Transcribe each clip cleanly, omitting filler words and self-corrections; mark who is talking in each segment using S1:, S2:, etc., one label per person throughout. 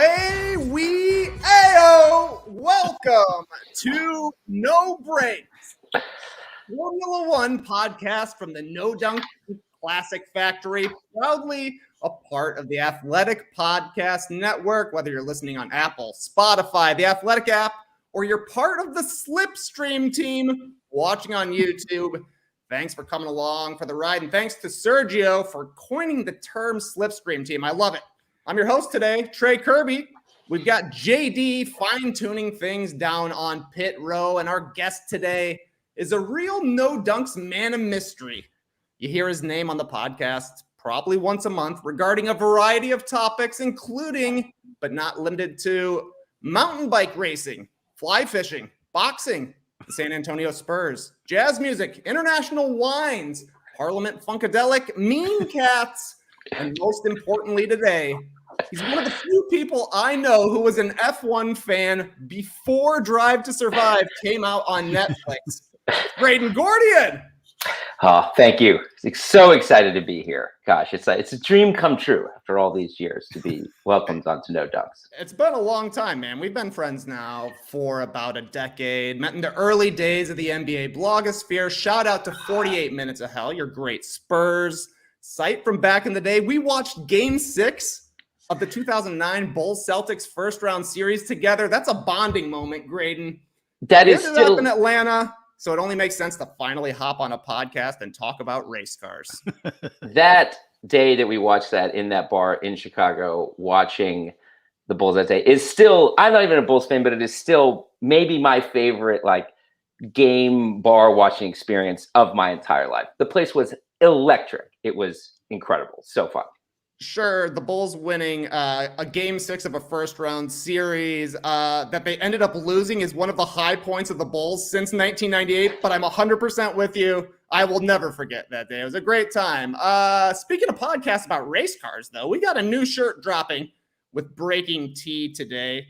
S1: away we ayo! Welcome to No Breaks, Formula One podcast from the No Dunk Classic Factory, proudly a part of the Athletic Podcast Network. Whether you're listening on Apple, Spotify, the Athletic app, or you're part of the Slipstream team watching on YouTube, thanks for coming along for the ride, and thanks to Sergio for coining the term Slipstream team. I love it. I'm your host today, Trey Kirby. We've got JD fine-tuning things down on pit row, and our guest today is a real No Dunks man of mystery. You hear his name on the podcast probably once a month regarding a variety of topics, including, but not limited to, mountain bike racing, fly fishing, boxing, the San Antonio Spurs, jazz music, international wines, Parliament Funkadelic, Mean Cats, and most importantly today, he's one of the few people I know who was an F1 fan before Drive to Survive came out on Netflix. Graydon Gordian.
S2: Oh, thank you. So excited to be here. Gosh, it's a dream come true after all these years to be welcomed onto No Dunks.
S1: It's been a long time, man. We've been friends now for about a decade. Met in the early days of the NBA blogosphere. Shout out to 48 Minutes of Hell, your great Spurs site from back in the day. We watched Game 6 of the 2009 Bulls-Celtics first-round series together. That's a bonding moment, Graydon.
S2: That
S1: we
S2: is
S1: ended
S2: still
S1: up in Atlanta. So it only makes sense to finally hop on a podcast and talk about race cars.
S2: That day that we watched that in that bar in Chicago, watching the Bulls that day is still, I'm not even a Bulls fan, but it is still maybe my favorite game bar watching experience of my entire life. The place was electric. It was incredible. So fun.
S1: Sure, the Bulls winning a Game 6 of a first-round series that they ended up losing is one of the high points of the Bulls since 1998, but I'm 100% with you. I will never forget that day. It was a great time. Speaking of podcasts about race cars, though, we got a new shirt dropping with Breaking T today.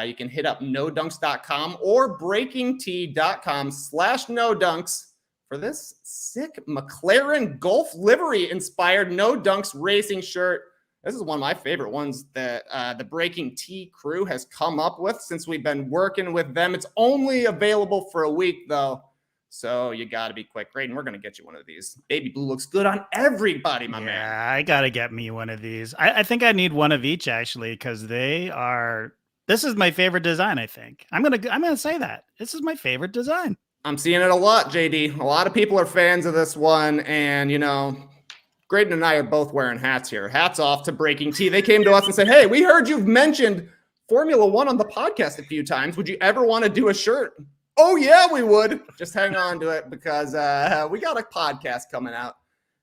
S1: You can hit up nodunks.com or breakingT.com/nodunks for this sick McLaren Golf livery-inspired No Dunks racing shirt. This is one of my favorite ones that the Breaking T crew has come up with since we've been working with them. It's only available for a week, though, so you got to be quick. Graydon, we're going to get you one of these. Baby blue looks good on everybody, my man.
S3: Yeah, I got to get me one of these. I think I need one of each, actually, because they are... This is my favorite design, I think. I'm gonna say that. This is my favorite design.
S1: I'm seeing it a lot, JD. A lot of people are fans of this one, and, you know, Graydon and I are both wearing hats here. Hats off to Breaking T. They came to us and said, hey, we heard you've mentioned Formula One on the podcast a few times. Would you ever want to do a shirt? Oh, yeah, we would. Just hang on to it because we got a podcast coming out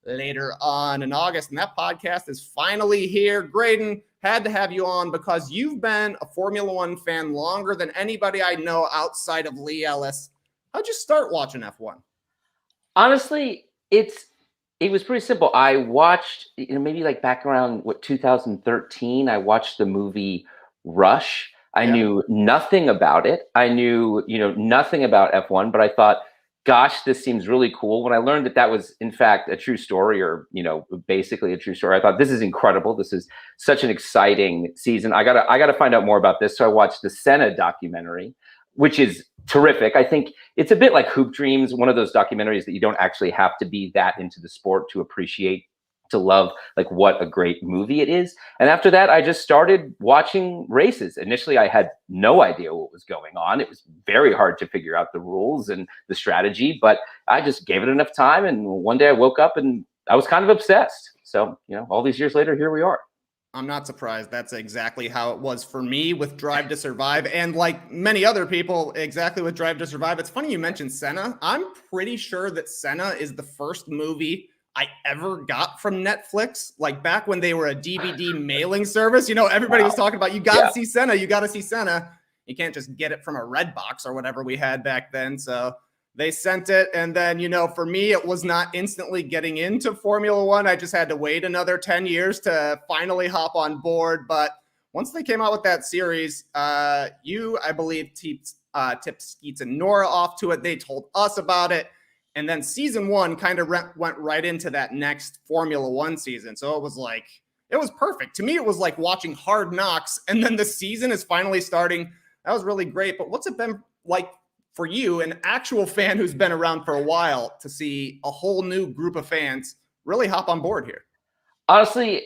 S1: later on in August, and that podcast is finally here. Graydon, had to have you on because you've been a Formula One fan longer than anybody I know outside of Lee Ellis. How'd you start watching F1?
S2: Honestly, it was pretty simple. I watched, maybe back around 2013, I watched the movie Rush. I knew nothing about it. I knew, nothing about F1, but I thought, gosh, this seems really cool. When I learned that was in fact a true story, or, basically a true story, I thought this is incredible. This is such an exciting season. I gotta find out more about this. So I watched the Senna documentary, which is terrific. I think it's a bit like Hoop Dreams, one of those documentaries that you don't actually have to be that into the sport to appreciate, to love what a great movie it is. And after that, I just started watching races. Initially, I had no idea what was going on. It was very hard to figure out the rules and the strategy, but I just gave it enough time. And one day I woke up and I was kind of obsessed. So, all these years later, here we are.
S1: I'm not surprised. That's exactly how it was for me with Drive to Survive. And like many other people, exactly with Drive to Survive. It's funny you mentioned Senna. I'm pretty sure that Senna is the first movie I ever got from Netflix. Like back when they were a DVD mailing service, everybody was talking about, you got to see Senna. You got to see Senna. You can't just get it from a Redbox or whatever we had back then. So they sent it. And then, for me, it was not instantly getting into Formula One. I just had to wait another 10 years to finally hop on board. But once they came out with that series, you, I believe, tipped Skeets and Nora off to it. They told us about it. And then season one kind of went right into that next Formula One season. So it was It was perfect. To me, it was like watching Hard Knocks, and then the season is finally starting. That was really great. But what's it been like for you, an actual fan who's been around for a while, to see a whole new group of fans really hop on board here?
S2: Honestly,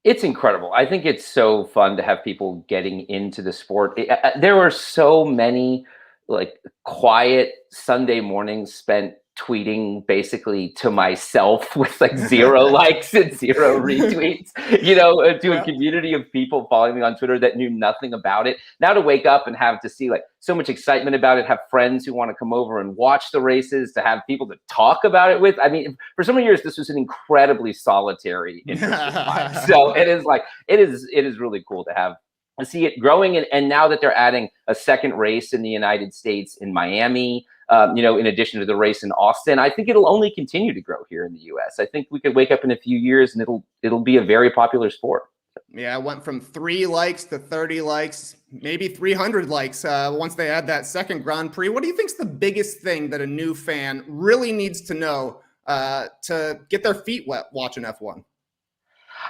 S2: it's incredible. I think it's so fun to have people getting into the sport. There were so many like quiet Sunday mornings spent tweeting basically to myself with like 0 likes and 0 retweets, to a community of people following me on Twitter that knew nothing about it. Now to wake up and have to see like so much excitement about it, have friends who want to come over and watch the races, to have people to talk about it with. I mean, for so many years, this was an incredibly solitary interest of mine. So it is really cool to see it growing. And now that they're adding a second race in the United States in Miami, in addition to the race in Austin, I think it'll only continue to grow here in the US. I think we could wake up in a few years and it'll be a very popular sport.
S1: Yeah, it went from 3 likes to 30 likes, maybe 300 likes once they add that second Grand Prix. What do you think is the biggest thing that a new fan really needs to know to get their feet wet watching F1?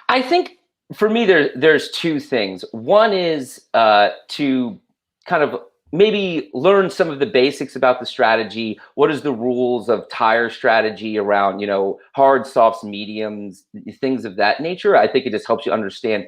S2: I think for me, there's 2 things. One is to kind of maybe learn some of the basics about the strategy. What is the rules of tire strategy around, hard, softs, mediums, things of that nature. I think it just helps you understand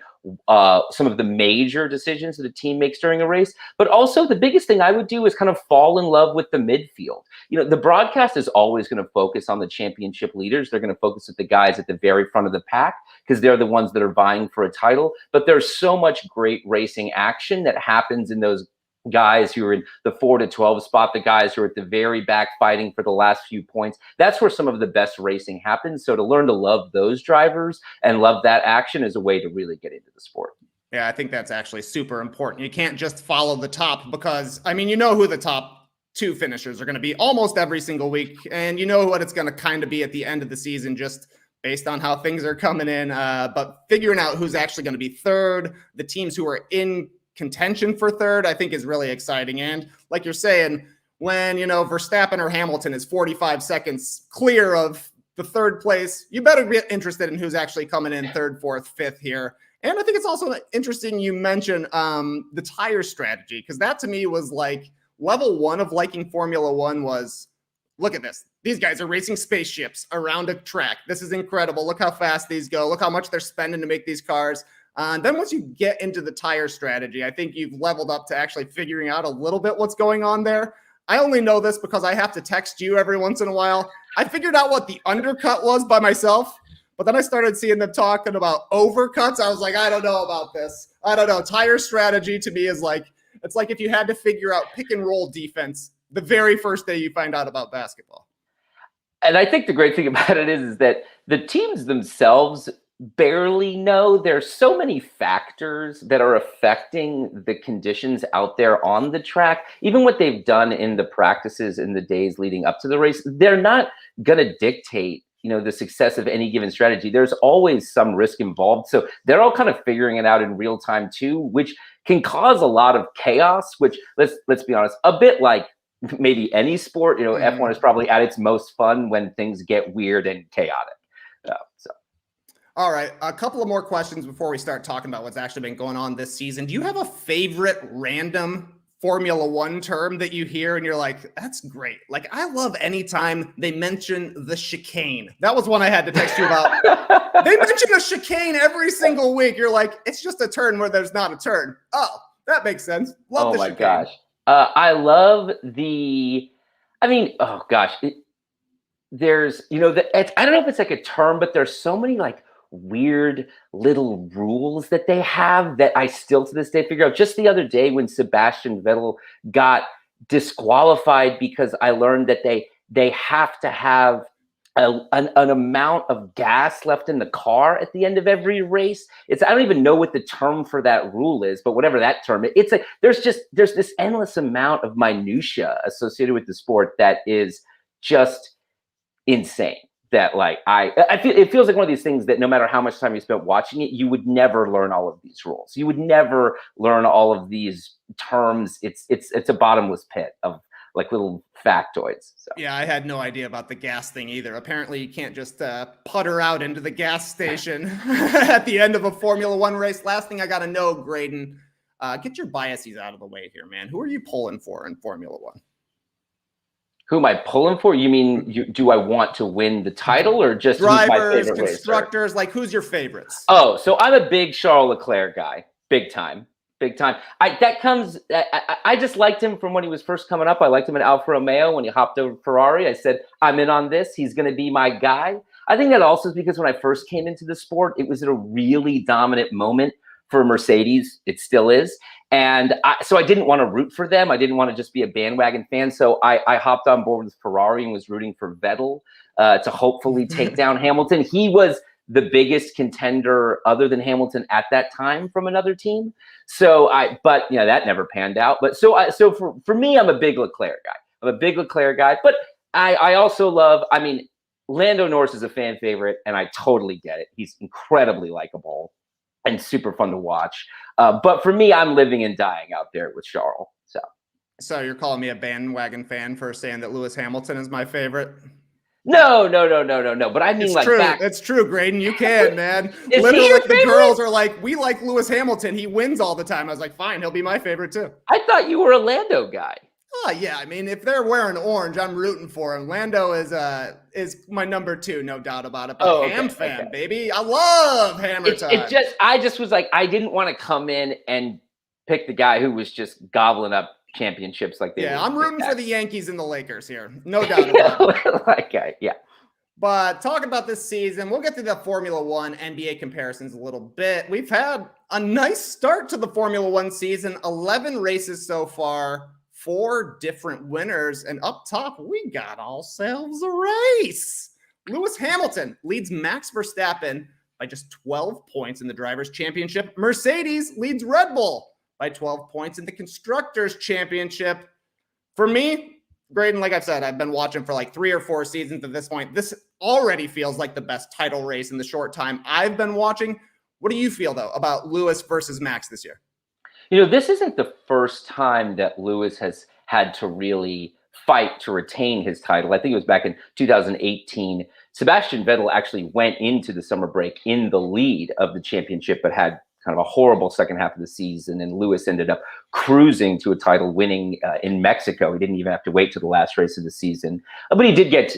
S2: some of the major decisions that a team makes during a race. But also the biggest thing I would do is kind of fall in love with the midfield. The broadcast is always going to focus on the championship leaders. They're going to focus at the guys at the very front of the pack because they're the ones that are vying for a title. But there's so much great racing action that happens in those guys who are in the 4 to 12 spot, the guys who are at the very back fighting for the last few points. That's where some of the best racing happens. So to learn to love those drivers and love that action is a way to really get into the sport.
S1: Yeah, I think that's actually super important. You can't just follow the top because, who the top 2 finishers are going to be almost every single week. And you know what it's going to kind of be at the end of the season, just based on how things are coming in. But figuring out who's actually going to be third, the teams who are in contention for third, I think is really exciting. And like you're saying, when, Verstappen or Hamilton is 45 seconds clear of the third place, you better be interested in who's actually coming in third, fourth, fifth here. And I think it's also interesting you mentioned the tire strategy, because that to me was like level 1 of liking Formula One was, look at this. These guys are racing spaceships around a track. This is incredible. Look how fast these go. Look how much they're spending to make these cars. And then once you get into the tire strategy, I think you've leveled up to actually figuring out a little bit what's going on there. I only know this because I have to text you every once in a while. I figured out what the undercut was by myself, but then I started seeing them talking about overcuts. I was like, I don't know about this. I don't know. Tire strategy to me is like, it's like if you had to figure out pick and roll defense the very first day you find out about basketball.
S2: And I think the great thing about it is that the teams themselves barely know. There's so many factors that are affecting the conditions out there on the track. Even what they've done in the practices in the days leading up to the race, they're not going to dictate the success of any given strategy. There's always some risk involved. So they're all kind of figuring it out in real time too, which can cause a lot of chaos, which let's be honest, a bit like maybe any sport, F1 is probably at its most fun when things get weird and chaotic.
S1: All right, a couple of more questions before we start talking about what's actually been going on this season. Do you have a favorite random Formula One term that you hear and you're like, that's great? Like, I love anytime they mention the chicane. That was one I had to text you about. They mention a chicane every single week. You're like, it's just a turn where there's not a turn. Oh, that makes sense. Love the chicane. Oh my
S2: gosh. I love there's, I don't know if it's like a term, but there's so many like weird little rules that they have that I still to this day figure out. Just the other day when Sebastian Vettel got disqualified because I learned that they have to have an amount of gas left in the car at the end of every race. I don't even know what the term for that rule is, but whatever that term is, it's like there's this endless amount of minutia associated with the sport that is just insane. That like I feel it feels like one of these things that no matter how much time you spent watching it, you would never learn all of these rules. You would never learn all of these terms. It's a bottomless pit of like little factoids. So.
S1: Yeah, I had no idea about the gas thing either. Apparently, you can't just putter out into the gas station at the end of a Formula One race. Last thing I got to know, Graydon, get your biases out of the way here, man. Who are you pulling for in Formula One?
S2: Who am I pulling for? You mean, do I want to win the title or just
S1: drivers,
S2: who's my favorite
S1: constructors?
S2: racer?
S1: Like, who's your favorites?
S2: Oh, so I'm a big Charles Leclerc guy, big time. I just liked him from when he was first coming up. I liked him in Alfa Romeo when he hopped over Ferrari. I said, I'm in on this. He's going to be my guy. I think that also is because when I first came into the sport, it was at a really dominant moment for Mercedes. It still is. And so I didn't want to root for them. I didn't want to just be a bandwagon fan. So I hopped on board with Ferrari and was rooting for Vettel to hopefully take down Hamilton. He was the biggest contender other than Hamilton at that time from another team. But that never panned out. But so for me, I'm a big Leclerc guy. But I also love, Lando Norris is a fan favorite, and I totally get it. He's incredibly likable and super fun to watch. But for me, I'm living and dying out there with Charles. So
S1: you're calling me a bandwagon fan for saying that Lewis Hamilton is my favorite?
S2: No. But I mean,
S1: it's
S2: like,
S1: true. It's true, Graydon. You can, man.
S2: Is
S1: Literally,
S2: he your
S1: the
S2: favorite?
S1: girls are like, we like Lewis Hamilton. He wins all the time. I was like, fine, he'll be my favorite too.
S2: I thought you were a Lando guy.
S1: Oh yeah, if they're wearing orange, I'm rooting for him. Lando is my number 2, no doubt about it. But Ham fan, baby, I love Hammer time.
S2: I just was like, I didn't want to come in and pick the guy who was just gobbling up championships like they.
S1: Yeah, I'm rooting for the Yankees and the Lakers here, no doubt about it.
S2: Yeah.
S1: But talking about this season, we'll get to the Formula One NBA comparisons a little bit. We've had a nice start to the Formula One season, 11 races so far. 4 different winners, and up top, we got ourselves a race. Lewis Hamilton leads Max Verstappen by just 12 points in the Drivers' Championship. Mercedes leads Red Bull by 12 points in the Constructors' Championship. For me, Graydon, like I've said, I've been watching for like 3 or 4 seasons at this point. This already feels like the best title race in the short time I've been watching. What do you feel, though, about Lewis versus Max this year?
S2: This isn't the first time that Lewis has had to really fight to retain his title. I think it was back in 2018. Sebastian Vettel actually went into the summer break in the lead of the championship, but had kind of a horrible second half of the season. And Lewis ended up cruising to a title, winning in Mexico. He didn't even have to wait to the last race of the season. But he did get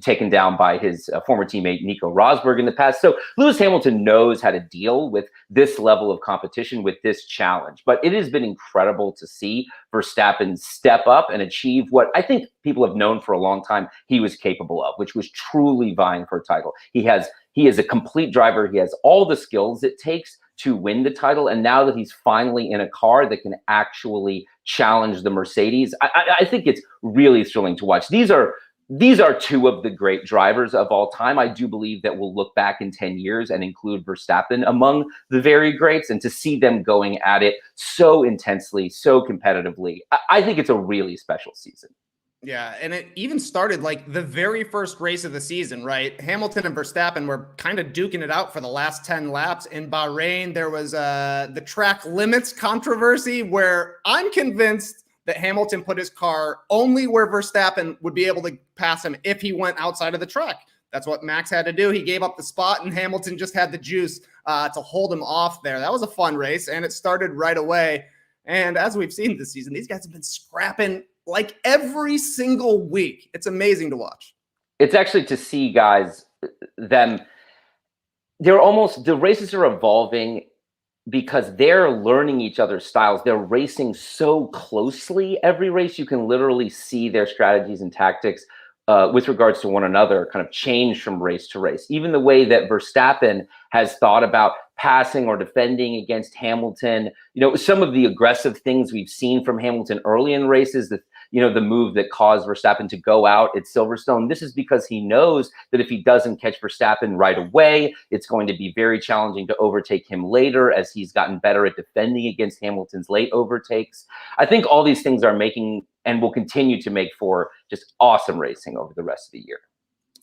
S2: taken down by his former teammate, Nico Rosberg, in the past. So Lewis Hamilton knows how to deal with this level of competition, with this challenge. But it has been incredible to see Verstappen step up and achieve what I think people have known for a long time he was capable of, which was truly vying for a title. He is a complete driver. He has all the skills it takes to win the title. And now that he's finally in a car that can actually challenge the Mercedes, I think it's really thrilling to watch. These are 2 of the great drivers of all time. I do believe that we'll look back in 10 years and include Verstappen among the very greats, and to see them going at it so intensely, so competitively, I think it's a really special season.
S1: Yeah, and it even started like the very first race of the season, right? Hamilton and Verstappen were kind of duking it out for the last 10 laps. In Bahrain, there was the track limits controversy where I'm convinced that Hamilton put his car only where Verstappen would be able to pass him if he went outside of the track. That's what Max had to do. He gave up the spot, and Hamilton just had the juice to hold him off there. That was a fun race, and it started right away. And as we've seen this season, these guys have been scrapping like every single week. It's amazing to watch.
S2: It's actually to see guys, the races are evolving because they're learning each other's styles. They're racing so closely. Every race, you can literally see their strategies and tactics with regards to one another kind of change from race to race. Even the way that Verstappen has thought about passing or defending against Hamilton, some of the aggressive things we've seen from Hamilton early in races, the move that caused Verstappen to go out at Silverstone. This is because he knows that if he doesn't catch Verstappen right away, it's going to be very challenging to overtake him later, as he's gotten better at defending against Hamilton's late overtakes. I think all these things are making and will continue to make for just awesome racing over the rest of the year.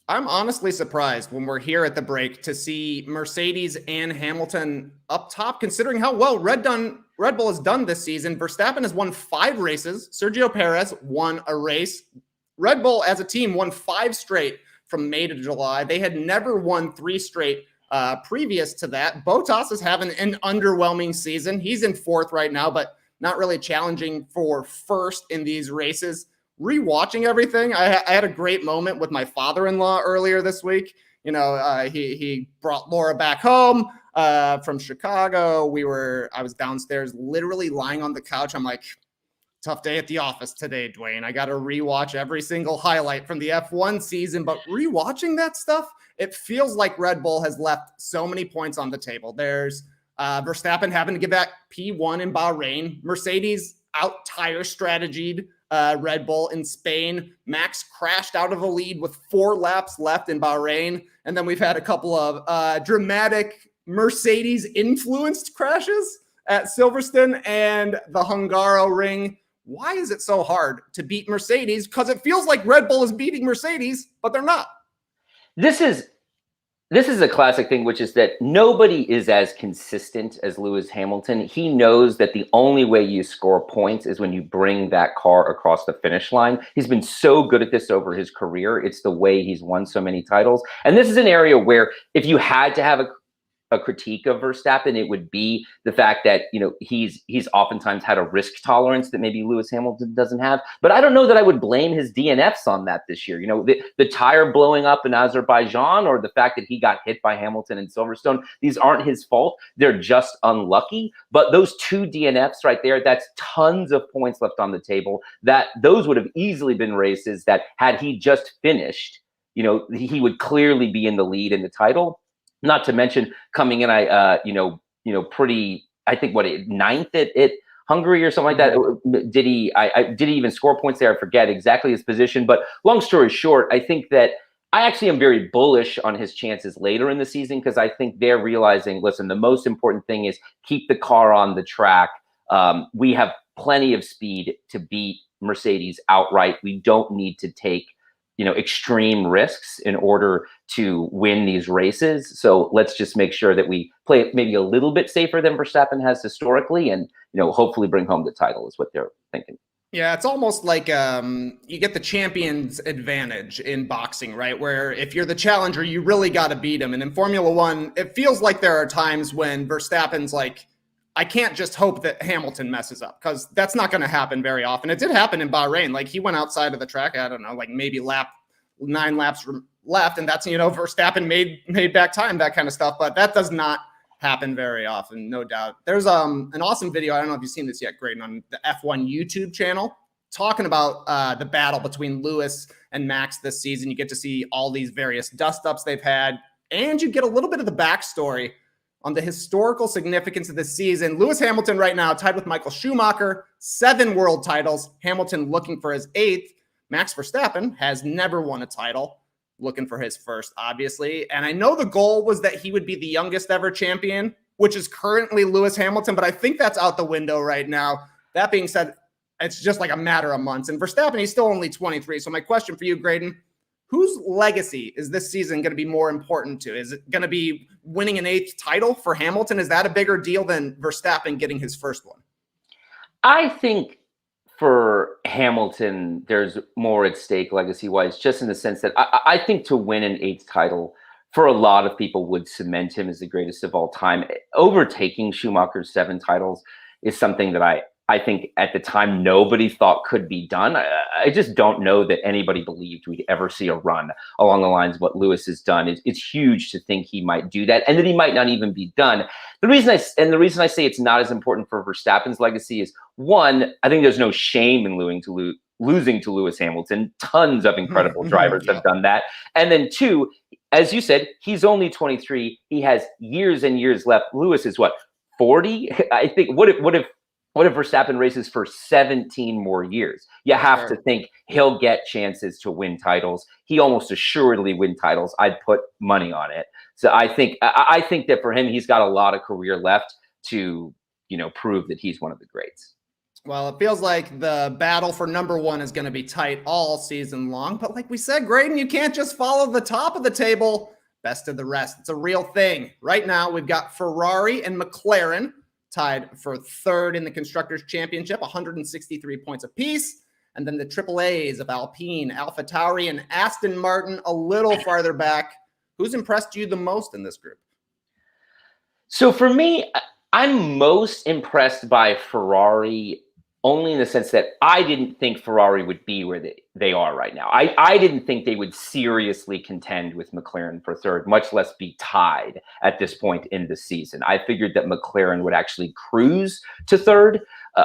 S1: I'm honestly surprised when we're here at the break to see Mercedes and Hamilton up top, considering how well Red Bull has done this season. Verstappen has won 5 races. Sergio Perez won a race. Red Bull as a team won 5 straight from May to July. They had never won 3 straight previous to that. Bottas is having an underwhelming season. He's in 4th right now, but not really challenging for 1st in these races. Rewatching everything, I had a great moment with my father-in-law earlier this week. You know, he brought Laura back home from Chicago. I was downstairs literally lying on the couch. I'm like, tough day at the office today, Dwayne. I got to rewatch every single highlight from the F1 season, but rewatching that stuff, it feels like Red Bull has left so many points on the table. There's Verstappen having to give back P1 in Bahrain. Mercedes out tire strategied Red Bull in Spain. Max crashed out of a lead with 4 laps left in Bahrain. And then we've had a couple of dramatic Mercedes-influenced crashes at Silverstone and the Hungaroring. Why is it so hard to beat Mercedes? Because it feels like Red Bull is beating Mercedes, but they're not.
S2: This is a classic thing, which is that nobody is as consistent as Lewis Hamilton. He knows that the only way you score points is when you bring that car across the finish line. He's been so good at this over his career. It's the way he's won so many titles. And this is an area where if you had to have a critique of Verstappen, it would be the fact that, you know, he's oftentimes had a risk tolerance that maybe Lewis Hamilton doesn't have. But I don't know that I would blame his DNFs on that this year. You know, the tire blowing up in Azerbaijan or the fact that he got hit by Hamilton in Silverstone, these aren't his fault. They're just unlucky. But those 2 DNFs right there, that's tons of points left on the table. That those would have easily been races that had he just finished, you know, he would clearly be in the lead in the title. Not to mention coming in, pretty, I think, 9th at Hungary or something like that. Did he even score points there? I forget exactly his position. But long story short, I think that I actually am very bullish on his chances later in the season because I think they're realizing, listen, the most important thing is keep the car on the track. We have plenty of speed to beat Mercedes outright. We don't need to take extreme risks in order to win these races. So let's just make sure that we play it maybe a little bit safer than Verstappen has historically and, hopefully bring home the title is what they're thinking.
S1: Yeah, it's almost like you get the champion's advantage in boxing, right? Where if you're the challenger, you really got to beat him. And in Formula One, it feels like there are times when Verstappen's like, I can't just hope that Hamilton messes up because that's not going to happen very often. It did happen in Bahrain. Like he went outside of the track, I don't know, like maybe 9 laps left. And that's, Verstappen made back time, that kind of stuff. But that does not happen very often, no doubt. There's an awesome video. I don't know if you've seen this yet, Graydon, on the F1 YouTube channel talking about the battle between Lewis and Max this season. You get to see all these various dust-ups they've had, and you get a little bit of the backstory on the historical significance of this season. Lewis Hamilton right now tied with Michael Schumacher, 7 world titles. Hamilton looking for his 8th. Max Verstappen has never won a title, looking for his first, obviously. And I know the goal was that he would be the youngest ever champion, which is currently Lewis Hamilton, but I think that's out the window right now. That being said, it's just like a matter of months. And Verstappen, he's still only 23. So my question for you, Graydon, whose legacy is this season going to be more important to? Is it going to be winning an 8th title for Hamilton? Is that a bigger deal than Verstappen getting his first one?
S2: I think for Hamilton, there's more at stake legacy-wise, just in the sense that I think to win an 8th title for a lot of people would cement him as the greatest of all time. Overtaking Schumacher's 7 titles is something that I think at the time nobody thought could be done. I just don't know that anybody believed we'd ever see a run along the lines of what Lewis has done. It's huge to think he might do that and that he might not even be done. The reason I say it's not as important for Verstappen's legacy is, one, I think there's no shame in losing to Lewis Hamilton. Tons of incredible drivers have done that. And then 2, as you said, he's only 23. He has years and years left. Lewis is what, 40? I think what if Verstappen races for 17 more years? You have to think he'll get chances to win titles. He almost assuredly win titles. I'd put money on it. So I think that for him, he's got a lot of career left to, prove that he's one of the greats.
S1: Well, it feels like the battle for number one is going to be tight all season long. But like we said, Graydon, you can't just follow the top of the table. Best of the rest. It's a real thing. Right now, we've got Ferrari and McLaren tied for third in the Constructors' Championship, 163 points apiece. And then the Triple A's of Alpine, AlphaTauri, and Aston Martin a little farther back. Who's impressed you the most in this group?
S2: So for me, I'm most impressed by Ferrari only in the sense that I didn't think Ferrari would be where they are right now. I didn't think they would seriously contend with McLaren for third, much less be tied at this point in the season. I figured that McLaren would actually cruise to third.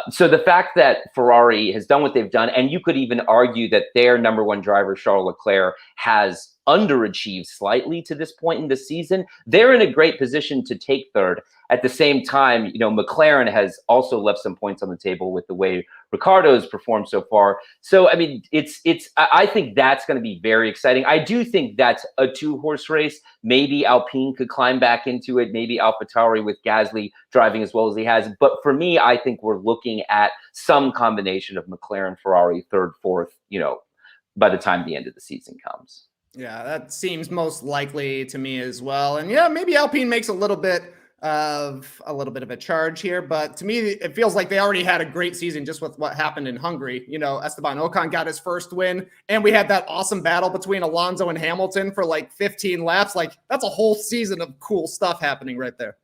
S2: So the fact that Ferrari has done what they've done, and you could even argue that their number one driver, Charles Leclerc, has underachieved slightly to this point in the season, they're in a great position to take third. At the same time, McLaren has also left some points on the table with the way Ricciardo's performed so far. So, I mean, I think that's going to be very exciting. I do think that's a two-horse race. Maybe Alpine could climb back into it. Maybe AlphaTauri with Gasly driving as well as he has. But for me, I think we're looking at some combination of McLaren, Ferrari, third, fourth, by the time the end of the season comes.
S1: Yeah, that seems most likely to me as well. And yeah, maybe Alpine makes a little bit of a charge here, but to me, it feels like they already had a great season just with what happened in Hungary. Esteban Ocon got his first win, and we had that awesome battle between Alonso and Hamilton for like 15 laps. Like, that's a whole season of cool stuff happening right there.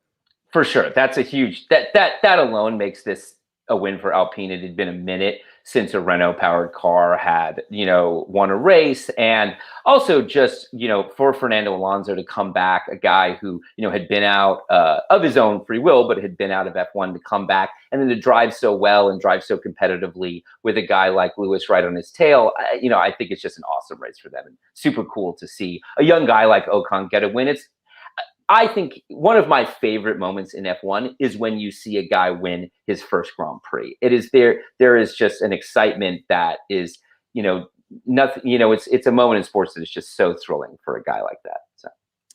S2: For sure. That's a huge, that alone makes this a win for Alpine. It had been a minute since a Renault powered car had, won a race. And also just, for Fernando Alonso to come back, a guy who, had been out of his own free will, but had been out of F1 to come back and then to drive so well and drive so competitively with a guy like Lewis right on his tail. I think it's just an awesome race for them and super cool to see a young guy like Ocon get a win. I think one of my favorite moments in F1 is when you see a guy win his first Grand Prix. It is there is just an excitement that is, nothing, it's a moment in sports that is just so thrilling for a guy like that. So.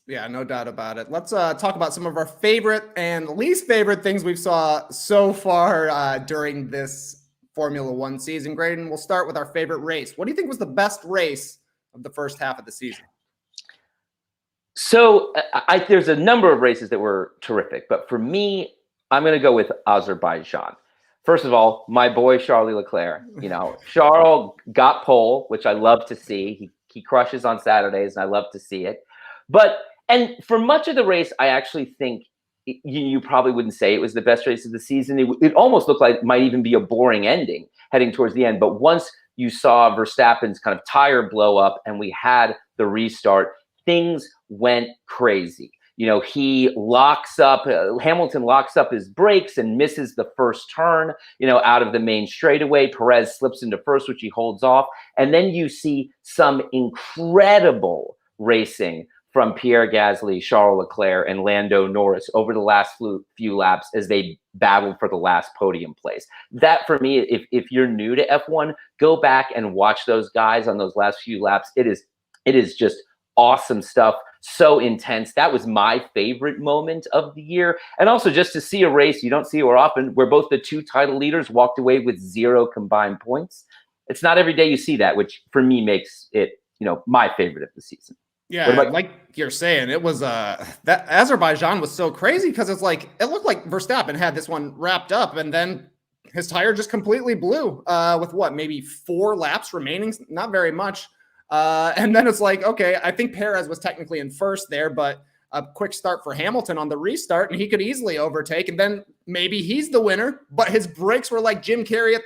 S1: Yeah, no doubt about it. Let's talk about some of our favorite and least favorite things we've saw so far during this Formula One season. Graydon, we'll start with our favorite race. What do you think was the best race of the first half of the season?
S2: So there's a number of races that were terrific, but for me, I'm going to go with Azerbaijan. First of all, my boy, Charles Leclerc, Charles got pole, which I love to see. He crushes on Saturdays and I love to see it. And for much of the race, I actually think you probably wouldn't say it was the best race of the season. It almost looked like it might even be a boring ending heading towards the end. But once you saw Verstappen's kind of tire blow up and we had the restart, things went crazy. He locks up, Hamilton locks up his brakes and misses the first turn, out of the main straightaway. Perez slips into first, which he holds off. And then you see some incredible racing from Pierre Gasly, Charles Leclerc, and Lando Norris over the last few laps as they battled for the last podium place. That, for me, if you're new to F1, go back and watch those guys on those last few laps. It is just awesome stuff, so intense. That was my favorite moment of the year. And also just to see a race you don't see more often, where both the two title leaders walked away with 0 combined points. It's not every day you see that, which for me makes it, my favorite of the season.
S1: Yeah, like you're saying, it was that Azerbaijan was so crazy because it looked like Verstappen had this one wrapped up and then his tire just completely blew with maybe 4 laps remaining, not very much. And then it's like, okay, I think Perez was technically in first there, but a quick start for Hamilton on the restart, and he could easily overtake. And then maybe he's the winner, but his brakes were like Jim Carrey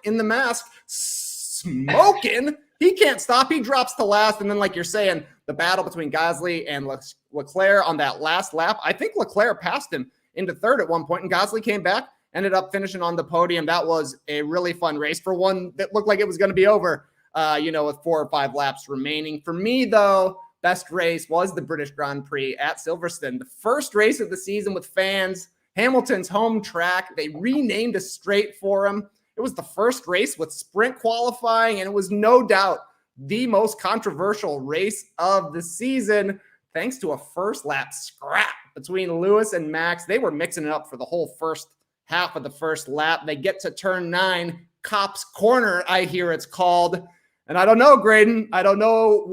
S1: in the Mask, smoking. He can't stop. He drops to last. And then, like you're saying, the battle between Gasly and Leclerc on that last lap, I think Leclerc passed him into third at one point, and Gasly came back, ended up finishing on the podium. That was a really fun race for one that looked like it was going to be over. With 4 or 5 laps remaining. For me, though, best race was the British Grand Prix at Silverstone. The first race of the season with fans, Hamilton's home track. They renamed a straight for him. It was the first race with sprint qualifying, and it was no doubt the most controversial race of the season, thanks to a first lap scrap between Lewis and Max. They were mixing it up for the whole first half of the first lap. They get to turn 9, Cop's Corner, I hear it's called. And I don't know, Graydon. I don't know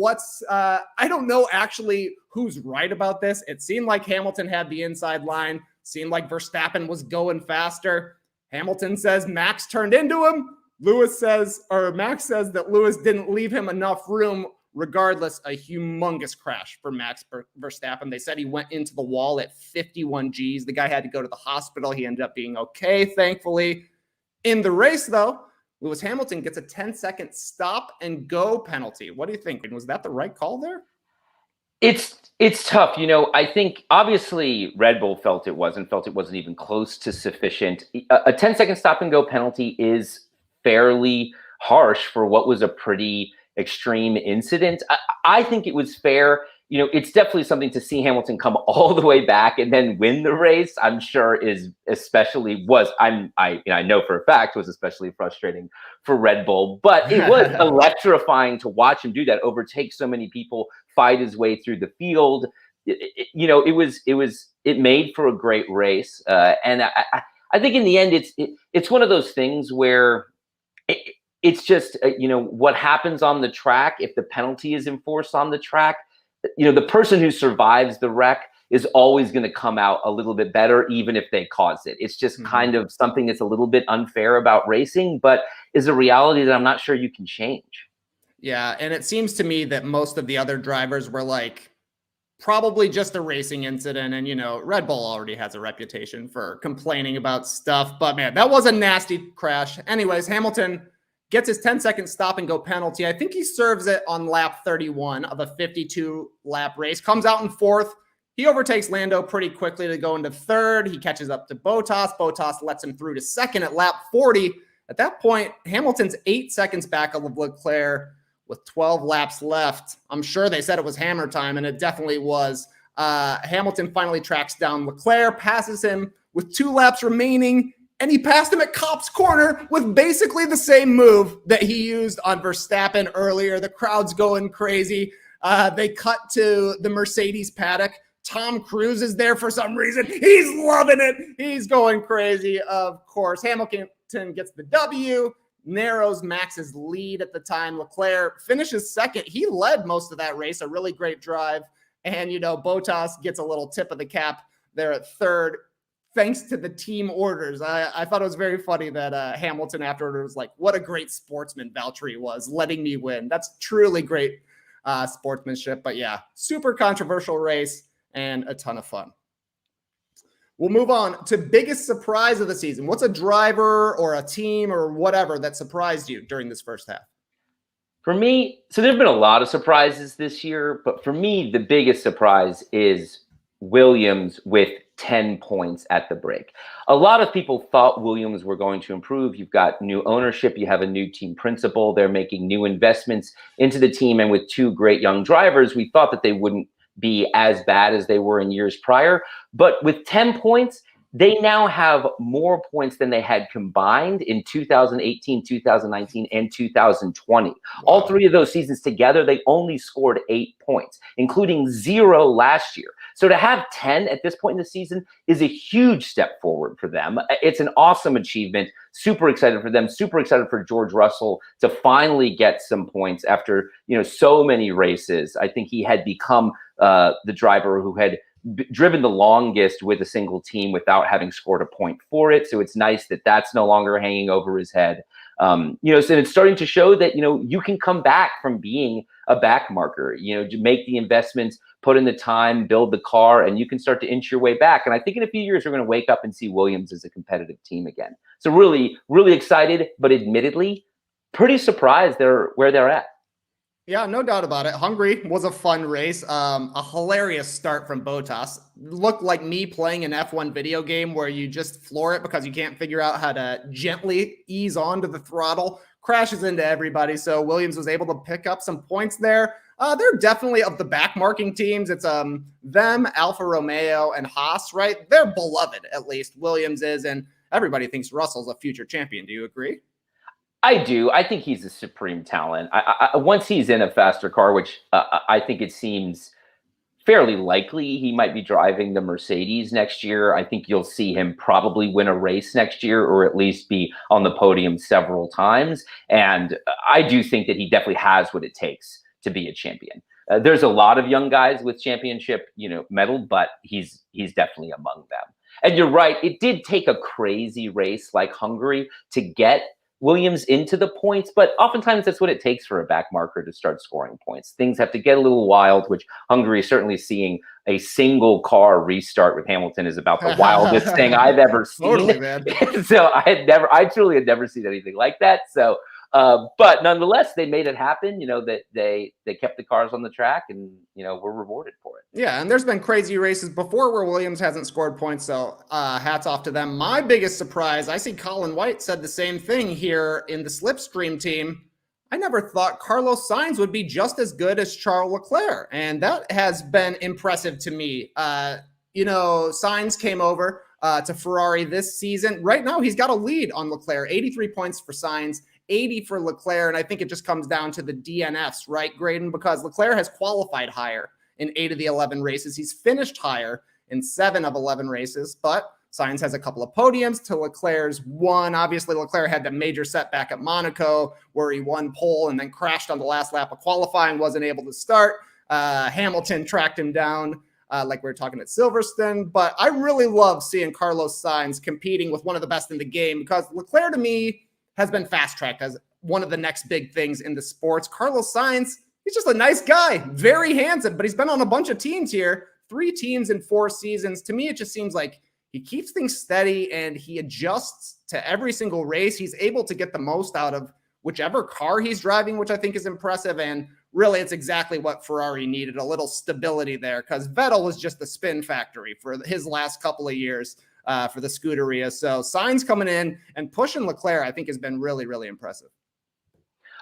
S1: I don't know actually who's right about this. It seemed like Hamilton had the inside line. Seemed like Verstappen was going faster. Hamilton says Max turned into him. Max says that Lewis didn't leave him enough room. Regardless, a humongous crash for Max Verstappen. They said he went into the wall at 51 Gs. The guy had to go to the hospital. He ended up being okay, thankfully. In the race, though, Lewis Hamilton gets a 10-second stop and go penalty. What do you think? Was that the right call there?
S2: It's tough. I think obviously Red Bull felt it wasn't even close to sufficient. A 10-second stop and go penalty is fairly harsh for what was a pretty extreme incident. I think it was fair. It's definitely something to see Hamilton come all the way back and then win the race. I'm sure I know for a fact was especially frustrating for Red Bull, but it was electrifying to watch him do that, overtake so many people, fight his way through the field. It made for a great race. And I think in the end, it's one of those things where it's just, what happens on the track, if the penalty is enforced on the track, the person who survives the wreck is always going to come out a little bit better, even if they caused it. It's just kind of something that's a little bit unfair about racing, but is a reality that I'm not sure you can change.
S1: Yeah, and it seems to me that most of the other drivers were like, probably just a racing incident. And, Red Bull already has a reputation for complaining about stuff. But, man, that was a nasty crash. Anyways, Hamilton gets his 10-second stop and go penalty. I think he serves it on lap 31 of a 52-lap race. Comes out in fourth. He overtakes Lando pretty quickly to go into third. He catches up to Bottas. Bottas lets him through to second at lap 40. At that point, Hamilton's 8 seconds back of Leclerc with 12 laps left. I'm sure they said it was hammer time, and it definitely was. Hamilton finally tracks down Leclerc, passes him with 2 laps remaining, and he passed him at Cop's Corner with basically the same move that he used on Verstappen earlier. The crowd's going crazy. They cut to the Mercedes paddock. Tom Cruise is there for some reason. He's loving it. He's going crazy, of course. Hamilton gets the W, narrows Max's lead at the time. Leclerc finishes second. He led most of that race, a really great drive. And, Bottas gets a little tip of the cap there at third, thanks to the team orders. I thought it was very funny that Hamilton afterward was like, what a great sportsman Valtteri was, letting me win. That's truly great sportsmanship. But yeah, super controversial race and a ton of fun. We'll move on to biggest surprise of the season. What's a driver or a team or whatever that surprised you during this first half?
S2: For me, so there've been a lot of surprises this year, but for me, the biggest surprise is Williams with 10 points at the break. A lot of people thought Williams were going to improve. You've got new ownership. You have a new team principal. They're making new investments into the team. And with 2 great young drivers, we thought that they wouldn't be as bad as they were in years prior. But with 10 points, they now have more points than they had combined in 2018, 2019, and 2020. Wow. All 3 of those seasons together, they only scored 8 points, including 0 last year. So to have 10 at this point in the season is a huge step forward for them. It's an awesome achievement. Super excited for them. Super excited for George Russell to finally get some points after, so many races. I think he had become the driver who had driven the longest with a single team without having scored a point for it. So it's nice that that's no longer hanging over his head. So it's starting to show that, you can come back from being a back marker, to make the investments, put in the time, build the car, and you can start to inch your way back. And I think in a few years, we're going to wake up and see Williams as a competitive team again. So really, really excited, but admittedly, pretty surprised where they're at.
S1: Yeah, no doubt about it. Hungary was a fun race. A hilarious start from Bottas. Looked like me playing an F1 video game where you just floor it because you can't figure out how to gently ease onto the throttle. Crashes into everybody. So Williams was able to pick up some points there. They're definitely of the back marking teams. It's them, Alfa Romeo, and Haas, right? They're beloved, at least. Williams is, and everybody thinks Russell's a future champion. Do you agree?
S2: I do. I think he's a supreme talent. Once he's in a faster car, which I think it seems fairly likely he might be driving the Mercedes next year. I think you'll see him probably win a race next year, or at least be on the podium several times. And I do think that he definitely has what it takes to be a champion. There's a lot of young guys with championship, medal, but he's definitely among them. And you're right, it did take a crazy race like Hungary to get Williams into the points, but oftentimes that's what it takes for a back marker to start scoring points. Things have to get a little wild, which Hungary is certainly seeing. A single car restart with Hamilton is about the wildest thing I've ever seen.
S1: Totally, man.
S2: So I truly had never seen anything like that. So, but nonetheless, they made it happen. That they kept the cars on the track, and were rewarded for it.
S1: Yeah, and there's been crazy races before where Williams hasn't scored points, so hats off to them. My biggest surprise, I see Colin White said the same thing here in the Slipstream team. I never thought Carlos Sainz would be just as good as Charles Leclerc, and that has been impressive to me. Sainz came over to Ferrari this season. Right now, he's got a lead on Leclerc, 83 points for Sainz, 80 for Leclerc, and I think it just comes down to the DNFs, right, Graydon? Because Leclerc has qualified higher in 8 of the 11 races. He's finished higher in 7 of 11 races, but Sainz has a couple of podiums to Leclerc's 1. Obviously, Leclerc had the major setback at Monaco where he won pole and then crashed on the last lap of qualifying, wasn't able to start. Hamilton tracked him down like we were talking at Silverstone. But I really love seeing Carlos Sainz competing with one of the best in the game, because Leclerc, to me, has been fast-tracked as one of the next big things in the sports. Carlos Sainz, he's just a nice guy, very handsome, but he's been on a bunch of teams here, 3 teams in 4 seasons. To me, it just seems like he keeps things steady and he adjusts to every single race. He's able to get the most out of whichever car he's driving, which I think is impressive. And really, it's exactly what Ferrari needed, a little stability there, because Vettel was just the spin factory for his last couple of years for the Scuderia. So Sainz coming in and pushing Leclerc, I think, has been really, really impressive.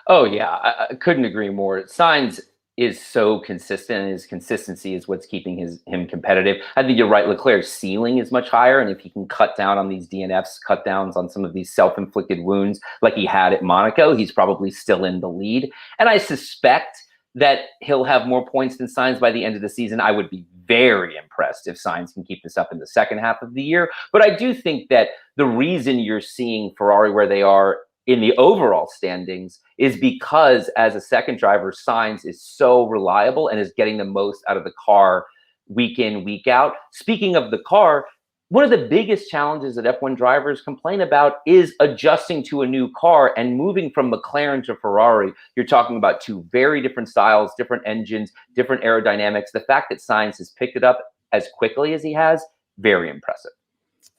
S2: Oh, yeah, I couldn't agree more. Sainz is so consistent, and his consistency is what's keeping him competitive. I think you're right. Leclerc's ceiling is much higher, and if he can cut down on these DNFs, cut downs on some of these self-inflicted wounds like he had at Monaco, he's probably still in the lead. And I suspect that he'll have more points than Sainz by the end of the season. I would be very impressed if Sainz can keep this up in the second half of the year. But I do think that the reason you're seeing Ferrari where they are in the overall standings is because, as a second driver, Sainz is so reliable and is getting the most out of the car week in, week out. Speaking of the car, one of the biggest challenges that F1 drivers complain about is adjusting to a new car and moving from McLaren to Ferrari. You're talking about 2 very different styles, different engines, different aerodynamics. The fact that Sainz has picked it up as quickly as he has, very impressive.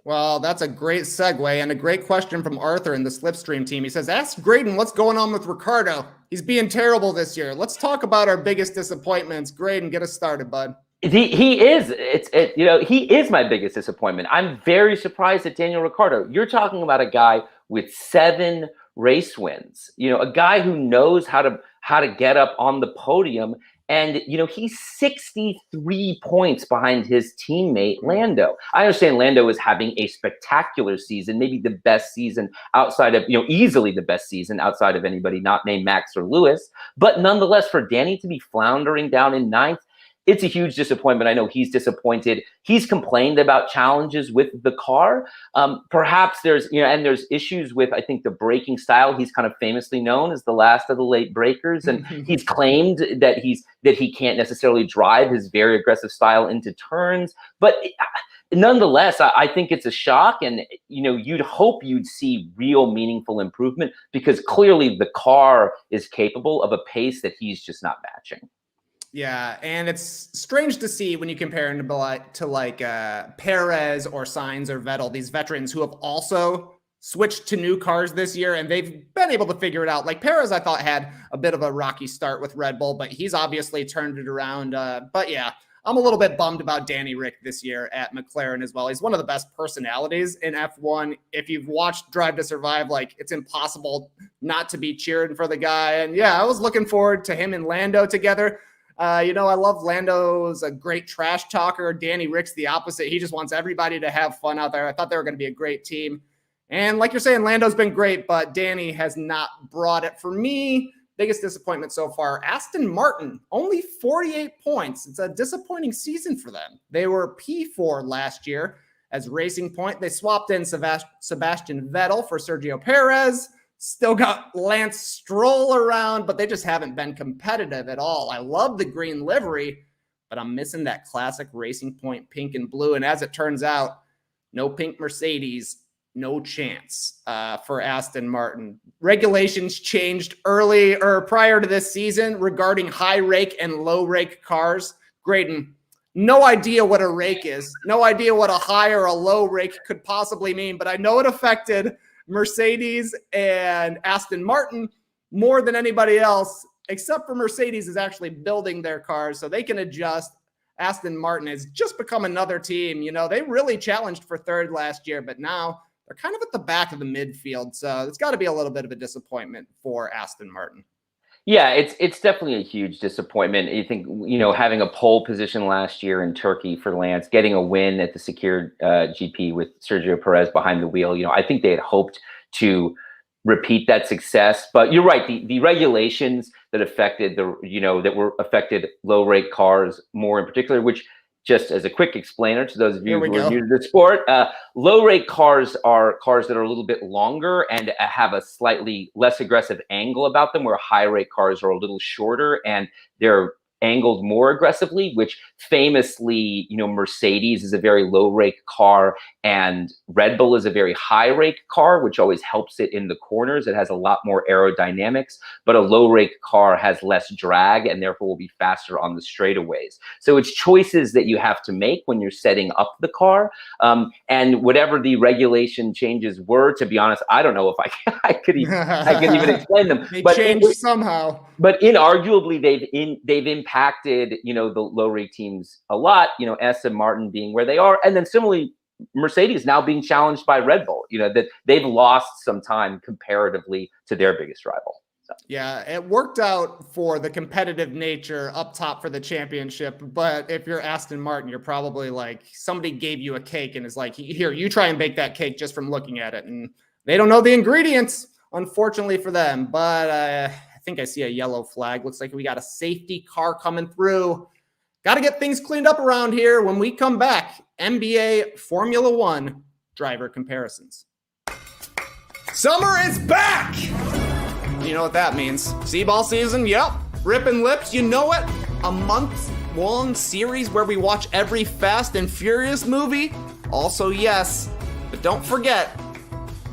S1: Well, that's a great segue and a great question from Arthur in the Slipstream team. He says, ask Graydon what's going on with Ricciardo. He's being terrible this year. Let's talk about our biggest disappointments. Graydon, get us started, bud.
S2: He is my biggest disappointment. I'm very surprised at Daniel Ricciardo. You're talking about a guy with 7 race wins, a guy who knows how to get up on the podium. And, he's 63 points behind his teammate, Lando. I understand Lando is having a spectacular season, maybe the best season outside of, easily the best season outside of anybody not named Max or Lewis. But nonetheless, for Danny to be floundering down in 9th, it's a huge disappointment. I know he's disappointed. He's complained about challenges with the car. Perhaps there's issues with, I think, the braking style. He's kind of famously known as the last of the late breakers, and he's claimed that he can't necessarily drive his very aggressive style into turns. But nonetheless, I think it's a shock, and you'd hope you'd see real meaningful improvement, because clearly the car is capable of a pace that he's just not matching.
S1: Yeah, and it's strange to see when you compare him to Perez or Sainz or Vettel, these veterans who have also switched to new cars this year, and they've been able to figure it out. Like Perez, I thought, had a bit of a rocky start with Red Bull, but he's obviously turned it around. But yeah, I'm a little bit bummed about Danny Rick this year at McLaren as well. He's one of the best personalities in F1. If you've watched Drive to Survive, it's impossible not to be cheering for the guy. And yeah, I was looking forward to him and Lando together. I love Lando's a great trash talker. Danny Rick's the opposite. He just wants everybody to have fun out there. I thought they were going to be a great team. And like you're saying, Lando's been great, but Danny has not brought it for me. biggest disappointment so far, Aston Martin, only 48 points. It's a disappointing season for them. They were P4 last year as Racing Point. They swapped in Sebastian Vettel for Sergio Perez. Still got Lance Stroll around, but they just haven't been competitive at all. I love the green livery, but I'm missing that classic Racing Point pink and blue. And as it turns out, no pink Mercedes, no chance for Aston Martin. Regulations changed early or prior to this season regarding high rake and low rake cars. Graydon, no idea what a rake is. No idea what a high or a low rake could possibly mean, but I know it affected Mercedes and Aston Martin more than anybody else, except for Mercedes is actually building their cars so they can adjust. Aston Martin has just become another team. You know, they really challenged for third last year, but now they're kind of at the back of the midfield. So it's got to be a little bit of a disappointment for Aston Martin.
S2: Yeah, it's definitely a huge disappointment. You think, having a pole position last year in Turkey for Lance, getting a win at the secured GP with Sergio Perez behind the wheel. I think they had hoped to repeat that success, but you're right. The regulations that affected affected low rake cars more in particular, which, just as a quick explainer to those of you who are new to the sport, low rake cars are cars that are a little bit longer and have a slightly less aggressive angle about them, where high rake cars are a little shorter and they're angled more aggressively, which famously, Mercedes is a very low rake car and Red Bull is a very high rake car, which always helps it in the corners. It has a lot more aerodynamics, but a low rake car has less drag and therefore will be faster on the straightaways. So it's choices that you have to make when you're setting up the car. And whatever the regulation changes were, to be honest, I don't know if I could even explain them.
S1: They changed somehow.
S2: But inarguably, they've impacted, the low rake teams a lot, Aston Martin being where they are. And then similarly, Mercedes now being challenged by Red Bull, that they've lost some time comparatively to their biggest rival. So.
S1: Yeah, it worked out for the competitive nature up top for the championship. But if you're Aston Martin, you're probably like, somebody gave you a cake and is like, here, you try and bake that cake just from looking at it. And they don't know the ingredients, unfortunately for them. But I think I see a yellow flag. Looks like we got a safety car coming through. Got to get things cleaned up around here. When we come back, NBA Formula One driver comparisons. Summer is back! You know what that means. C-ball season, yep. Ripping lips, you know it. A month-long series where we watch every Fast and Furious movie. Also, yes. But don't forget,